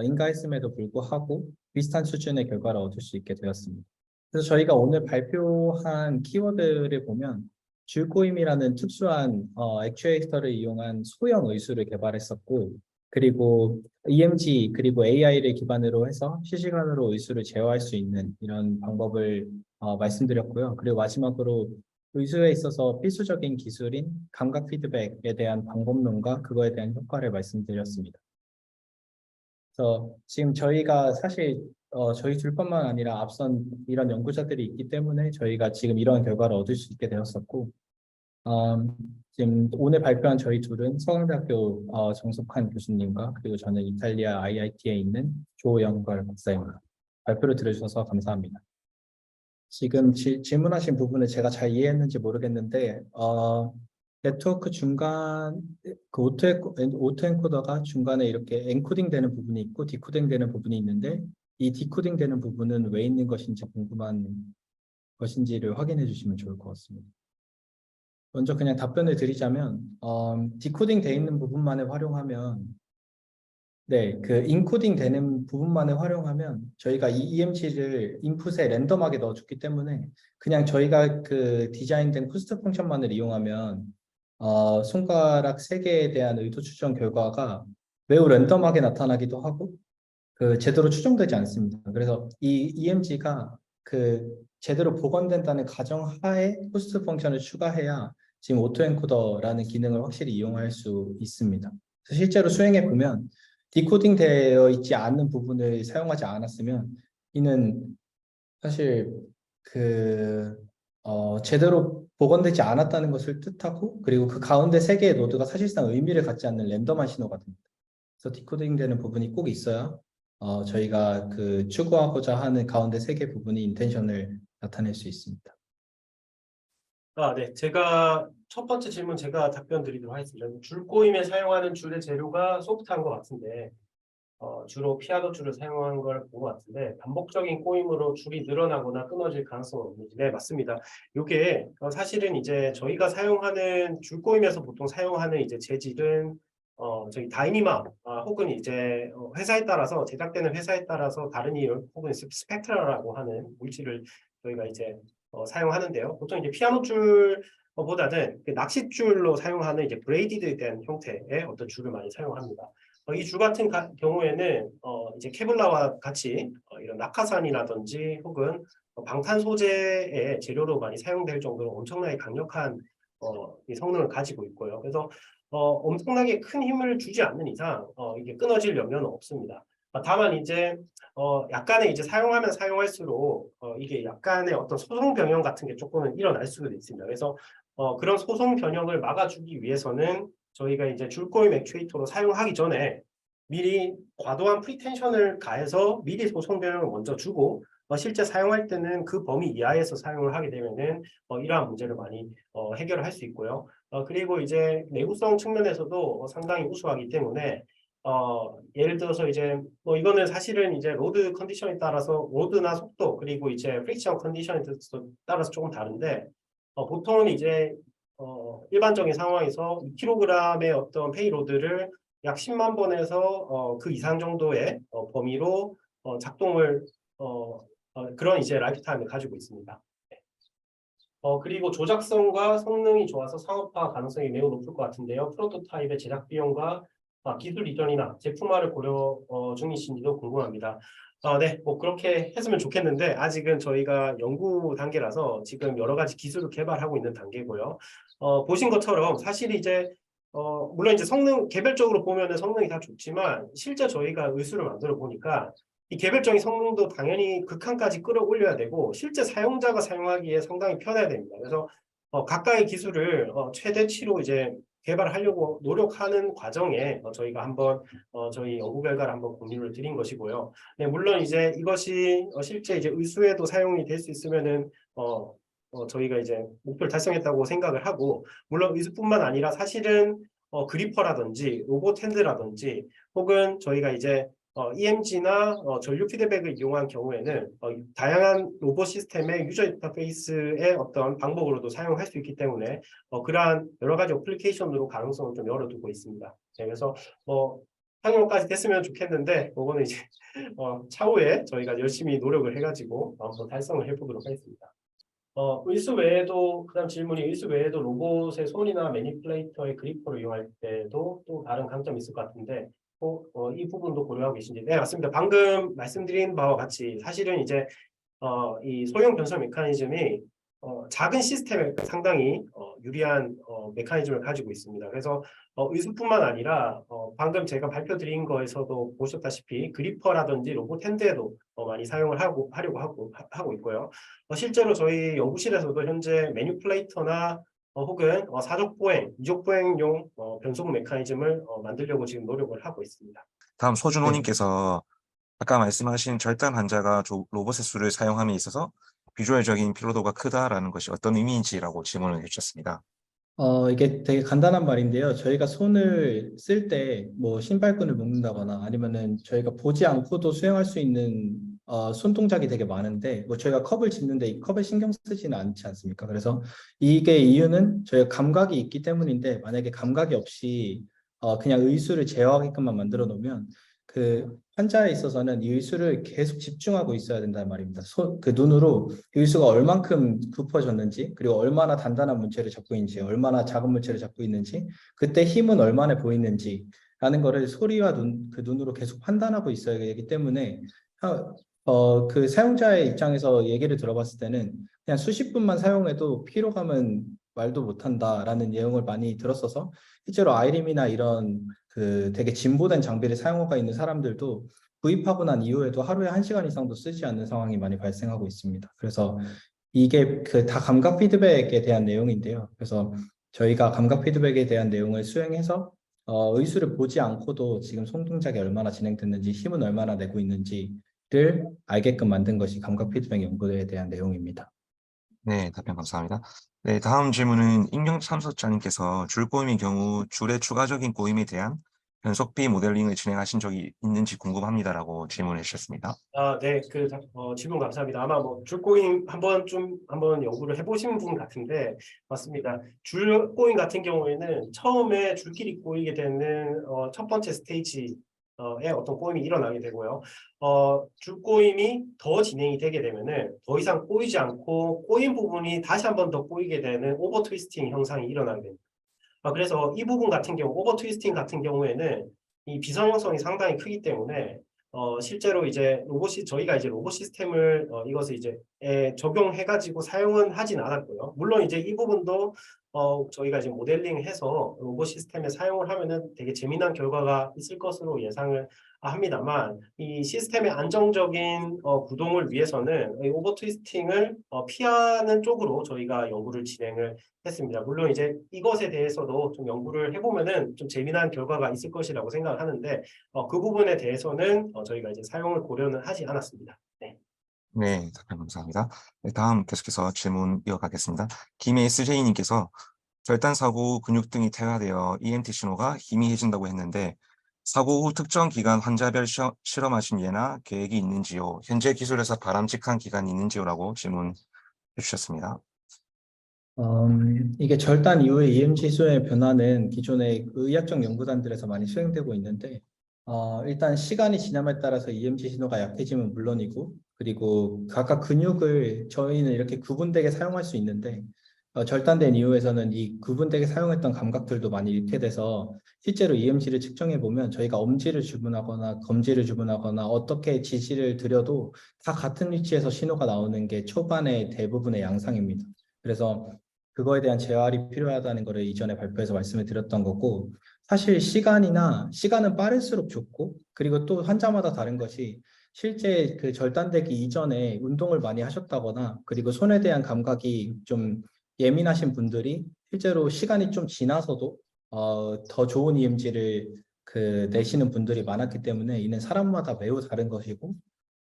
인가했음에도 불구하고 비슷한 수준의 결과를 얻을 수 있게 되었습니다. 그래서 저희가 오늘 발표한 키워드를 보면 줄꼬임이라는 특수한 액추에이터를 이용한 소형 의수를 개발했었고, 그리고 EMG 그리고 AI를 기반으로 해서 실시간으로 의수를 제어할 수 있는 이런 방법을 말씀드렸고요. 그리고 마지막으로 의수에 있어서 필수적인 기술인 감각 피드백에 대한 방법론과 그거에 대한 효과를 말씀드렸습니다. 그래서 지금 저희가 사실 저희 둘뿐만 아니라 앞선 이런 연구자들이 있기 때문에 저희가 지금 이런 결과를 얻을 수 있게 되었었고, 지금 오늘 발표한 저희 둘은 서강대학교 정석환 교수님과 그리고 저는 이탈리아 IIT에 있는 조영걸 박사입니다. 발표를 들어주셔서 감사합니다. 지금 질문하신 부분을 제가 잘 이해했는지 모르겠는데 네트워크 중간 그 오토엔코더가 중간에 이렇게 엔코딩 되는 부분이 있고 디코딩 되는 부분이 있는데, 이 디코딩 되는 부분은 왜 있는 것인지 궁금한 것인지를 확인해 주시면 좋을 것 같습니다. 먼저 그냥 답변을 드리자면 디코딩 돼 있는 부분만을 활용하면, 그 인코딩 되는 부분만을 활용하면 저희가 이 EMG를 인풋에 랜덤하게 넣어줬기 때문에 그냥 저희가 그 디자인된 코스트 펑션만을 이용하면 손가락 3개에 대한 의도 추정 결과가 매우 랜덤하게 나타나기도 하고 제대로 추정되지 않습니다. 그래서 이 EMG가 제대로 복원된다는 가정하에 호스트 펑션을 추가해야 지금 오토엔코더라는 기능을 확실히 이용할 수 있습니다. 그래서 실제로 수행해 보면 디코딩 되어 있지 않은 부분을 사용하지 않았으면 이는 사실 제대로 복원되지 않았다는 것을 뜻하고, 그리고 그 가운데 3개의 노드가 사실상 의미를 갖지 않는 랜덤한 신호가 됩니다. 그래서 디코딩 되는 부분이 꼭 있어야 저희가 추구하고자 하는 가운데 3개 부분이 인텐션을 나타낼 수 있습니다. 네. 제가 첫 번째 질문 제가 답변 드리도록 하겠습니다. 줄꼬임에 사용하는 줄의 재료가 소프트한 것 같은데 주로 피아노 줄을 사용한 걸 본 것 같은데 반복적인 꼬임으로 줄이 늘어나거나 끊어질 가능성은 없는지. 네, 맞습니다. 이게 사실은 이제 저희가 사용하는 줄꼬임에서 보통 사용하는 이제 재질은 저희 다이니마 혹은 이제 회사에 따라서 제작되는 회사에 따라서 다른 이름 혹은 스펙트라라고 하는 물질을 저희가 이제 사용하는데요. 보통 이제 피아노 줄보다는 낚싯줄로 사용하는 이제 브레이디드에 대한 형태의 어떤 줄을 많이 사용합니다. 이 줄 같은 경우에는 이제 케블라와 같이 이런 낙하산이라든지 혹은 방탄 소재의 재료로 많이 사용될 정도로 엄청나게 강력한 이 성능을 가지고 있고요. 그래서 엄청나게 큰 힘을 주지 않는 이상 이게 끊어질 염려는 없습니다. 다만 이제 약간의 이제 사용하면 사용할수록 이게 약간의 어떤 소송 변형 같은 게 조금은 일어날 수도 있습니다. 그래서 그런 소송 변형을 막아주기 위해서는 저희가 이제 줄꼬임 액추에이터로 사용하기 전에 미리 과도한 프리텐션을 가해서 미리 소송 변형을 먼저 주고 실제 사용할 때는 그 범위 이하에서 사용을 하게 되면은 이러한 문제를 많이 해결을 할 수 있고요. 그리고 이제 내구성 측면에서도 상당히 우수하기 때문에 예를 들어서 이제 이거는 사실은 이제 로드 컨디션에 따라서 로드나 속도 그리고 이제 프릭션 컨디션에 따라서 조금 다른데 보통은 이제 일반적인 상황에서 2kg의 어떤 페이로드를 약 10만 번에서 그 이상 정도의 범위로 작동을 그런 이제 라이프 타임을 가지고 있습니다. 그리고 조작성과 성능이 좋아서 상업화 가능성이 매우 높을 것 같은데요. 프로토타입의 제작 비용과 기술 이전이나 제품화를 고려 중이신지도 궁금합니다. 네, 그렇게 했으면 좋겠는데 아직은 저희가 연구 단계라서 지금 여러 가지 기술을 개발하고 있는 단계고요. 보신 것처럼 사실 이제 물론 이제 성능 개별적으로 보면은 성능이 다 좋지만 실제 저희가 의수를 만들어 보니까 이 개별적인 성능도 당연히 극한까지 끌어올려야 되고 실제 사용자가 사용하기에 상당히 편해야 됩니다. 그래서 각각의 기술을 최대치로 이제 개발하려고 노력하는 과정에 저희가 한번 저희 연구 결과를 한번 공유를 드린 것이고요. 네, 물론 이제 이것이 실제 이제 의수에도 사용이 될 수 있으면은 저희가 이제 목표를 달성했다고 생각을 하고 물론 의수뿐만 아니라 사실은 그리퍼라든지 로봇 핸드라든지 혹은 저희가 이제 EMG나 전류 피드백을 이용한 경우에는 다양한 로봇 시스템의 유저 인터페이스의 어떤 방법으로도 사용할 수 있기 때문에 그러한 여러 가지 어플리케이션으로 가능성을 좀 열어두고 있습니다. 네, 그래서 상용까지 됐으면 좋겠는데 그거는 이제 차후에 저희가 열심히 노력을 해가지고 한번 달성을 해보도록 하겠습니다. 의수 외에도 그다음 질문이 의수 외에도 로봇의 손이나 매니플레이터의 그리퍼를 이용할 때도 또 다른 강점이 있을 것 같은데 이 부분도 고려하고 계신지. 네, 맞습니다. 방금 말씀드린 바와 같이 사실은 이제 이 소형 변속 메커니즘이 작은 시스템에 상당히 유리한 메커니즘을 가지고 있습니다. 그래서 의수뿐만 아니라 방금 제가 발표드린 거에서도 보셨다시피 그리퍼라든지 로봇 핸드에도 많이 사용을 하려고 하고 있고요. 실제로 저희 연구실에서도 현재 매니플레이터나 혹은 사족 보행, 이족 보행용 변속 메커니즘을 만들려고 지금 노력을 하고 있습니다. 다음 네. 소준호님께서 아까 말씀하신 절단 환자가 로봇의 수를 사용함에 있어서 비주얼적인 피로도가 크다라는 것이 어떤 의미인지라고 질문을 해주셨습니다. 이게 되게 간단한 말인데요. 저희가 손을 쓸 때 뭐 신발끈을 묶는다거나 아니면은 저희가 보지 않고도 수행할 수 있는 손 동작이 되게 많은데 뭐 저희가 컵을 짚는데 이 컵에 신경 쓰지는 않지 않습니까? 그래서 이게 이유는 저희가 감각이 있기 때문인데 만약에 감각이 없이 그냥 의수를 제어하게끔만 만들어 놓으면 그 환자에 있어서는 이 의수를 계속 집중하고 있어야 된다는 말입니다. 그 눈으로 이 의수가 얼만큼 굽어졌는지, 그리고 얼마나 단단한 물체를 잡고 있는지, 얼마나 작은 물체를 잡고 있는지, 그때 힘은 얼마나 보이는지 라는 거를 소리와 그 눈으로 계속 판단하고 있어야 되기 때문에 그 사용자의 입장에서 얘기를 들어봤을 때는 그냥 수십 분만 사용해도 피로감은 말도 못한다라는 내용을 많이 들었어서 실제로 아이림이나 이런 그 되게 진보된 장비를 사용하고 있는 사람들도 구입하고 난 이후에도 하루에 1시간 이상도 쓰지 않는 상황이 많이 발생하고 있습니다. 그래서 이게 그 다 감각 피드백에 대한 내용인데요. 그래서 저희가 감각 피드백에 대한 내용을 수행해서 의수를 보지 않고도 지금 손동작이 얼마나 진행됐는지, 힘은 얼마나 내고 있는지를 알게끔 만든 것이 감각 피드백 연구에 대한 내용입니다. 네, 답변 감사합니다. 네, 다음 질문은 익명 참석자님께서 줄 꼬임의 경우 줄의 추가적인 꼬임에 대한 변속비 모델링을 진행하신 적이 있는지 궁금합니다라고 질문해 주셨습니다. 네, 질문 감사합니다. 아마 뭐 줄꼬임 한번 연구를 해보신 분 같은데 맞습니다. 줄꼬임 같은 경우에는 처음에 줄끼리 꼬이게 되는 첫 번째 스테이지에 어떤 꼬임이 일어나게 되고요. 줄꼬임이 더 진행이 되게 되면은 더 이상 꼬이지 않고 꼬인 부분이 다시 한 번 더 꼬이게 되는 오버 트위스팅 현상이 일어나게 됩니다. 그래서 이 부분 같은 경우, 오버 트위스팅 같은 경우에는 이 비선형성이 상당히 크기 때문에 실제로 이제 저희가 이제 로봇 시스템을 이것을 이제 적용해가지고 사용은 하진 않았고요. 물론 이제 이 부분도 저희가 이제 모델링해서 로봇 시스템에 사용을 하면은 되게 재미난 결과가 있을 것으로 예상을 합니다만 이 시스템의 안정적인 구동을 위해서는 이 오버 트위스팅을 피하는 쪽으로 저희가 연구를 진행을 했습니다. 물론 이제 이것에 대해서도 좀 연구를 해보면은 좀 재미난 결과가 있을 것이라고 생각을 하는데 그 부분에 대해서는 저희가 이제 사용을 고려는 하지 않았습니다. 네. 네, 답변 감사합니다. 네, 다음 계속해서 질문 이어가겠습니다. 김SJ님께서 절단 사고 후 근육 등이 퇴화되어 EMT 신호가 희미해진다고 했는데 사고 후 특정 기간 환자별 실험하신 예나 계획이 있는지요? 현재 기술에서 바람직한 기간이 있는지요라고 질문해 주셨습니다. 이게 절단 이후에 EMG 수의 변화는 기존의 의학적 연구단들에서 많이 수행되고 있는데 일단 시간이 지남에 따라서 EMG 신호가 약해지면 물론이고, 그리고 각각 근육을 저희는 이렇게 구분되게 사용할 수 있는데 절단된 이후에서는 이 구분되게 사용했던 감각들도 많이 잃게 돼서 실제로 EMG를 측정해 보면 저희가 엄지를 주문하거나 검지를 주문하거나 어떻게 지시를 드려도 다 같은 위치에서 신호가 나오는 게 초반의 대부분의 양상입니다. 그래서 그거에 대한 재활이 필요하다는 것을 이전에 발표에서 말씀을 드렸던 거고, 사실 시간은 빠를수록 좋고, 그리고 또 환자마다 다른 것이 실제 그 절단되기 이전에 운동을 많이 하셨다거나, 그리고 손에 대한 감각이 좀 예민하신 분들이 실제로 시간이 좀 지나서도 더 좋은 EMG를 내시는 분들이 많았기 때문에 이는 사람마다 매우 다른 것이고,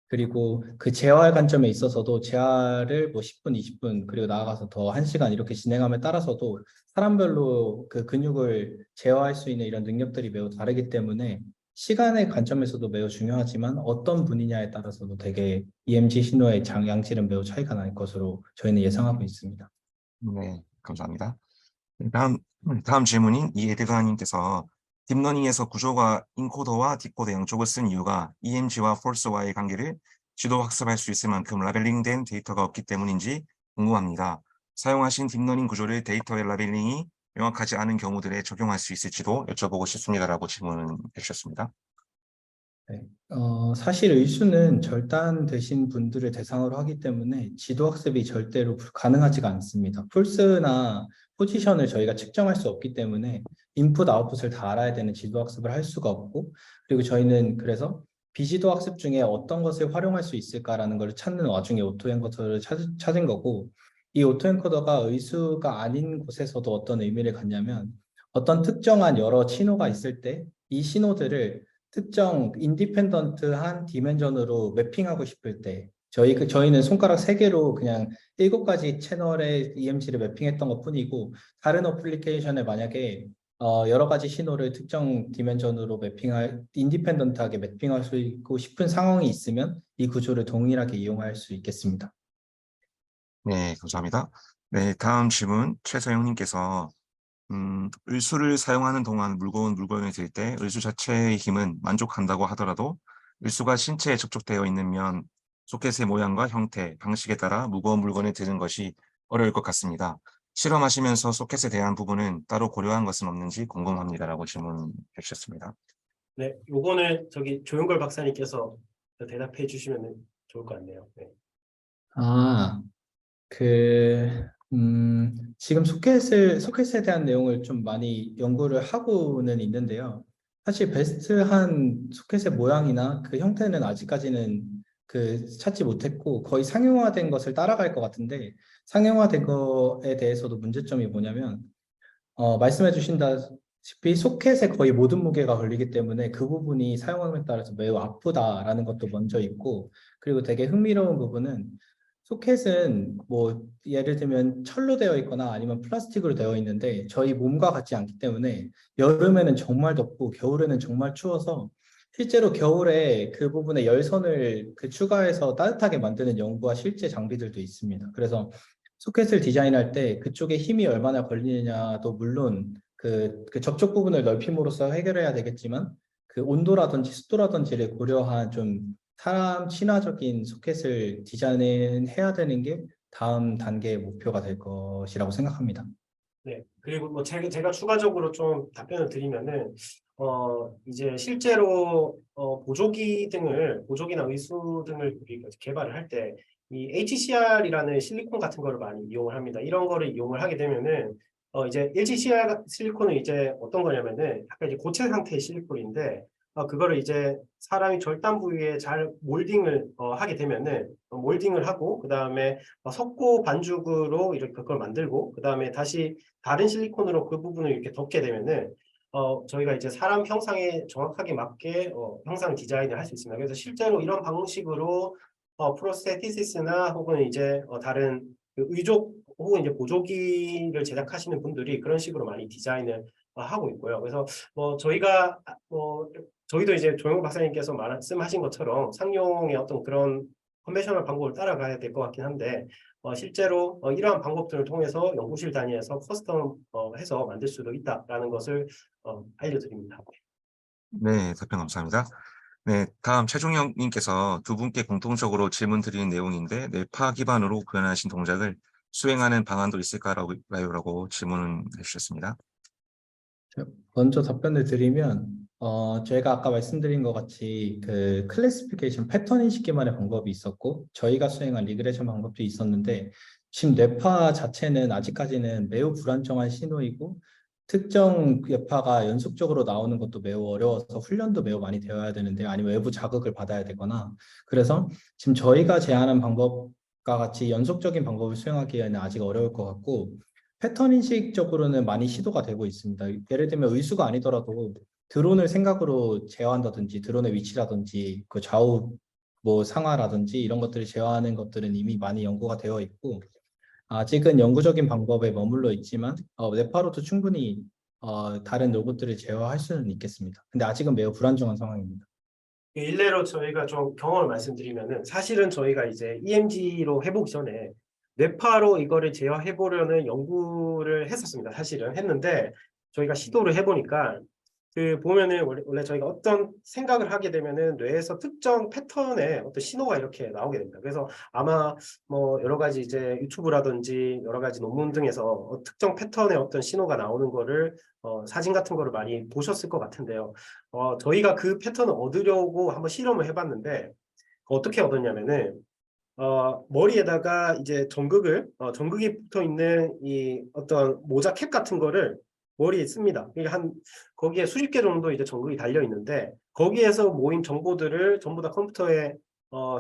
그리고 그 재활 관점에 있어서도 재활을 뭐 10분, 20분, 그리고 나아가서 더 1시간 이렇게 진행함에 따라서도 사람별로 그 근육을 제어할 수 있는 이런 능력들이 매우 다르기 때문에 시간의 관점에서도 매우 중요하지만 어떤 분이냐에 따라서도 되게 EMG 신호의 양질은 매우 차이가 날 것으로 저희는 예상하고 있습니다. 네, 감사합니다. 다음 질문인 이에드가님께서 딥러닝에서 구조가 인코더와 디코더 양쪽을 쓴 이유가 EMG와 폴스와의 관계를 지도 학습할 수 있을 만큼 라벨링된 데이터가 없기 때문인지 궁금합니다. 사용하신 딥러닝 구조를 데이터의 라벨링이 명확하지 않은 경우들에 적용할 수 있을지도 여쭤보고 싶습니다라고 질문해 주셨습니다. 네. 사실 의수는 절단되신 분들을 대상으로 하기 때문에 지도학습이 절대로 가능하지가 않습니다. 폴스나 포지션을 저희가 측정할 수 없기 때문에 인풋, 아웃풋을 다 알아야 되는 지도학습을 할 수가 없고, 그리고 저희는 그래서 비지도학습 중에 어떤 것을 활용할 수 있을까라는 걸 찾는 와중에 오토엔코더를 찾은 거고, 이 오토엔코더가 의수가 아닌 곳에서도 어떤 의미를 갖냐면 어떤 특정한 여러 신호가 있을 때 이 신호들을 특정 인디펜던트한 디멘전으로 매핑하고 싶을 때 저희는 손가락 3개로 그냥 7가지 채널의 EMG를 매핑했던 것 뿐이고, 다른 어플리케이션에 만약에 여러 가지 신호를 특정 디멘전으로 인디펜던트하게 매핑할 수 있고 싶은 상황이 있으면 이 구조를 동일하게 이용할 수 있겠습니다. 네, 감사합니다. 네, 다음 질문 최서영님께서 을수를 사용하는 동안 무거운 물건을 들 때 을수 자체의 힘은 만족한다고 하더라도 을수가 신체에 접촉되어 있는 면, 소켓의 모양과 형태, 방식에 따라 무거운 물건을 드는 것이 어려울 것 같습니다. 실험하시면서 소켓에 대한 부분은 따로 고려한 것은 없는지 궁금합니다라고 질문해 주셨습니다. 네, 요거는 저기 조용걸 박사님께서 대답해 주시면 좋을 것 같네요. 네. 아, 지금 소켓에 대한 내용을 좀 많이 연구를 하고는 있는데요. 사실 베스트한 소켓의 모양이나 그 형태는 아직까지는 찾지 못했고 거의 상용화된 것을 따라갈 것 같은데 상용화된 거에 대해서도 문제점이 뭐냐면 말씀해 주신다시피 소켓에 거의 모든 무게가 걸리기 때문에 그 부분이 사용함에 따라서 매우 아프다라는 것도 먼저 있고 그리고 되게 흥미로운 부분은 소켓은 뭐 예를 들면 철로 되어 있거나 아니면 플라스틱으로 되어 있는데 저희 몸과 같지 않기 때문에 여름에는 정말 덥고 겨울에는 정말 추워서 실제로 겨울에 그 부분에 열선을 추가해서 따뜻하게 만드는 연구와 실제 장비들도 있습니다. 그래서 소켓을 디자인할 때 그쪽에 힘이 얼마나 걸리느냐도 물론 그 접촉 부분을 넓힘으로써 해결해야 되겠지만 그 온도라든지 습도라든지를 고려한 좀 사람 친화적인 소켓을 디자인해야 되는 게 다음 단계의 목표가 될 것이라고 생각합니다. 네. 그리고 뭐 제가 추가적으로 좀 답변을 드리면은 이제 실제로 보조기나 의수 등을 우리가 개발을 할 때 이 HCR이라는 실리콘 같은 거를 많이 이용을 합니다. 이런 거를 이용을 하게 되면은 이제 HCR 실리콘은 이제 어떤 거냐면은 약간 이제 고체 상태의 실리콘인데 그거를 이제 사람이 절단 부위에 잘 몰딩을 하게 되면은 몰딩을 하고 그 다음에 석고 반죽으로 이렇게 그걸 만들고 그 다음에 다시 다른 실리콘으로 그 부분을 이렇게 덮게 되면은 저희가 이제 사람 형상에 정확하게 맞게 형상 디자인을 할 수 있습니다. 그래서 실제로 이런 방식으로 프로스테티시스나 혹은 이제 다른 그 의족 혹은 이제 보조기를 제작하시는 분들이 그런 식으로 많이 디자인을 하고 있고요. 그래서 저희도 이제 조영호 박사님께서 말씀하신 것처럼 상용의 어떤 그런 컨벤셔널 방법을 따라가야 될 것 같긴 한데 실제로 이러한 방법들을 통해서 연구실 단위에서 커스텀해서 만들 수도 있다라는 것을 알려드립니다. 네, 답변 감사합니다. 네, 다음 최종영 님께서 두 분께 공통적으로 질문 드리는 내용인데 뇌파 기반으로 구현하신 동작을 수행하는 방안도 있을까라고 질문을 해주셨습니다. 먼저 답변을 드리면 저희가 아까 말씀드린 것 같이 그 클래시피케이션 패턴 인식기만의 방법이 있었고 저희가 수행한 리그레션 방법도 있었는데 지금 뇌파 자체는 아직까지는 매우 불안정한 신호이고 특정 뇌파가 연속적으로 나오는 것도 매우 어려워서 훈련도 매우 많이 되어야 되는데 아니면 외부 자극을 받아야 되거나 그래서 지금 저희가 제안한 방법과 같이 연속적인 방법을 수행하기에는 아직 어려울 것 같고 패턴 인식적으로는 많이 시도가 되고 있습니다. 예를 들면 의수가 아니더라도 드론을 생각으로 제어한다든지 드론의 위치라든지 그 좌우 뭐 상하라든지 이런 것들을 제어하는 것들은 이미 많이 연구가 되어 있고 아직은 영구적인 방법에 머물러 있지만 뇌파로도 충분히 다른 로봇들을 제어할 수는 있겠습니다. 근데 아직은 매우 불안정한 상황입니다. 일례로 저희가 좀 경험을 말씀드리면은 사실은 저희가 이제 EMG로 해보기 전에 뇌파로 이거를 제어해 보려는 연구를 했었습니다. 사실은 했는데 저희가 시도를 해보니까 그 보면은 원래 저희가 어떤 생각을 하게 되면은 뇌에서 특정 패턴의 어떤 신호가 이렇게 나오게 됩니다. 그래서 아마 뭐 여러 가지 이제 유튜브라든지 여러 가지 논문 등에서 특정 패턴의 어떤 신호가 나오는 거를 사진 같은 거를 많이 보셨을 것 같은데요. 저희가 그 패턴을 얻으려고 한번 실험을 해봤는데 어떻게 얻었냐면은 머리에다가 이제 전극이 붙어 있는 이 어떤 모자 캡 같은 거를 머리에 씁니다. 이게 거기에 수십 개 정도 이제 전극이 달려 있는데 거기에서 모인 정보들을 전부 다 컴퓨터에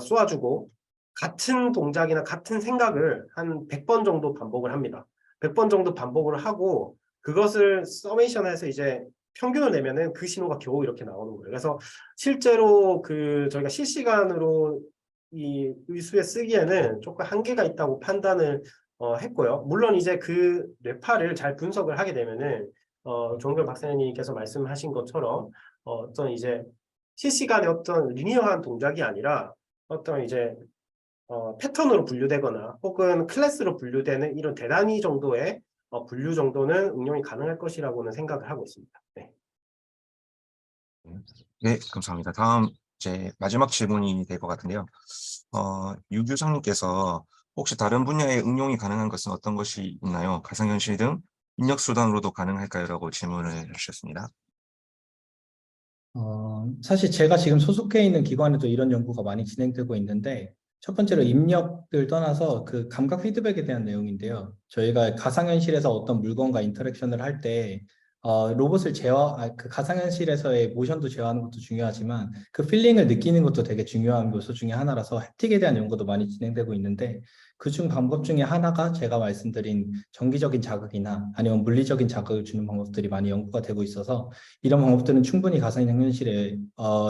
쏘아주고 같은 동작이나 같은 생각을 한 100번 정도 반복을 합니다. 100번 정도 반복을 하고 그것을 서메이션해서 이제 평균을 내면은 그 신호가 겨우 이렇게 나오는 거예요. 그래서 실제로 저희가 실시간으로 이 의수에 쓰기에는 조금 한계가 있다고 판단을 했고요. 물론 이제 그 뇌파를 잘 분석을 하게 되면은 조은결 박사님께서 말씀하신 것처럼 어떤 이제 실시간의 어떤 리니어한 동작이 아니라 어떤 이제 패턴으로 분류되거나 혹은 클래스로 분류되는 이런 대단위 정도의 분류 정도는 응용이 가능할 것이라고는 생각을 하고 있습니다. 네. 네, 감사합니다. 다음 이제 마지막 질문이 될 것 같은데요. 유교장님께서 혹시 다른 분야에 응용이 가능한 것은 어떤 것이 있나요? 가상현실 등 입력 수단으로도 가능할까요? 라고 질문을 주셨습니다. 사실 제가 지금 소속해 있는 기관에도 이런 연구가 많이 진행되고 있는데, 첫 번째로 입력을 떠나서 그 감각 피드백에 대한 내용인데요. 저희가 가상현실에서 어떤 물건과 인터랙션을 할 때, 로봇을 그 가상현실에서의 모션도 제어하는 것도 중요하지만, 그 필링을 느끼는 것도 되게 중요한 요소 중에 하나라서 햅틱에 대한 연구도 많이 진행되고 있는데, 그중 방법 중에 하나가 제가 말씀드린 정기적인 자극이나 아니면 물리적인 자극을 주는 방법들이 많이 연구가 되고 있어서, 이런 방법들은 충분히 가상현실에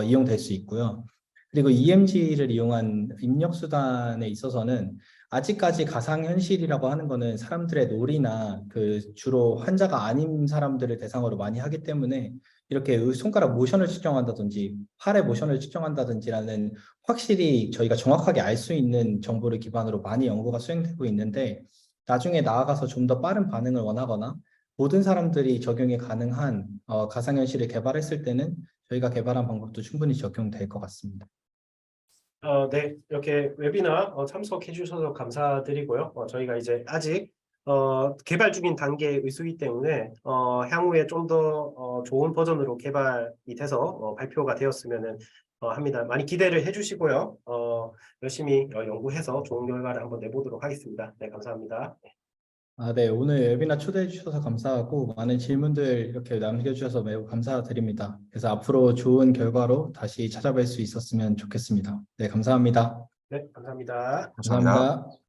이용될 수 있고요. 그리고 EMG를 이용한 입력 수단에 있어서는 아직까지 가상현실이라고 하는 거는 사람들의 놀이나 그 주로 환자가 아닌 사람들을 대상으로 많이 하기 때문에 이렇게 손가락 모션을 측정한다든지 팔의 모션을 측정한다든지라는 확실히 저희가 정확하게 알 수 있는 정보를 기반으로 많이 연구가 수행되고 있는데, 나중에 나아가서 좀 더 빠른 반응을 원하거나 모든 사람들이 적용이 가능한 가상현실을 개발했을 때는 저희가 개발한 방법도 충분히 적용될 것 같습니다. 네, 이렇게 웨비나 참석해 주셔서 감사드리고요. 저희가 이제 아직 개발 중인 단계의 의수이기 때문에 향후에 좀 더 좋은 버전으로 개발이 돼서 발표가 되었으면 합니다. 많이 기대를 해주시고요. 열심히 연구해서 좋은 결과를 한번 내보도록 하겠습니다. 네, 감사합니다. 네, 오늘 웨비나 초대해 주셔서 감사하고 많은 질문들 이렇게 남겨주셔서 매우 감사드립니다. 그래서 앞으로 좋은 결과로 다시 찾아뵐 수 있었으면 좋겠습니다. 네, 감사합니다. 네, 감사합니다. 감사합니다. 감사합니다.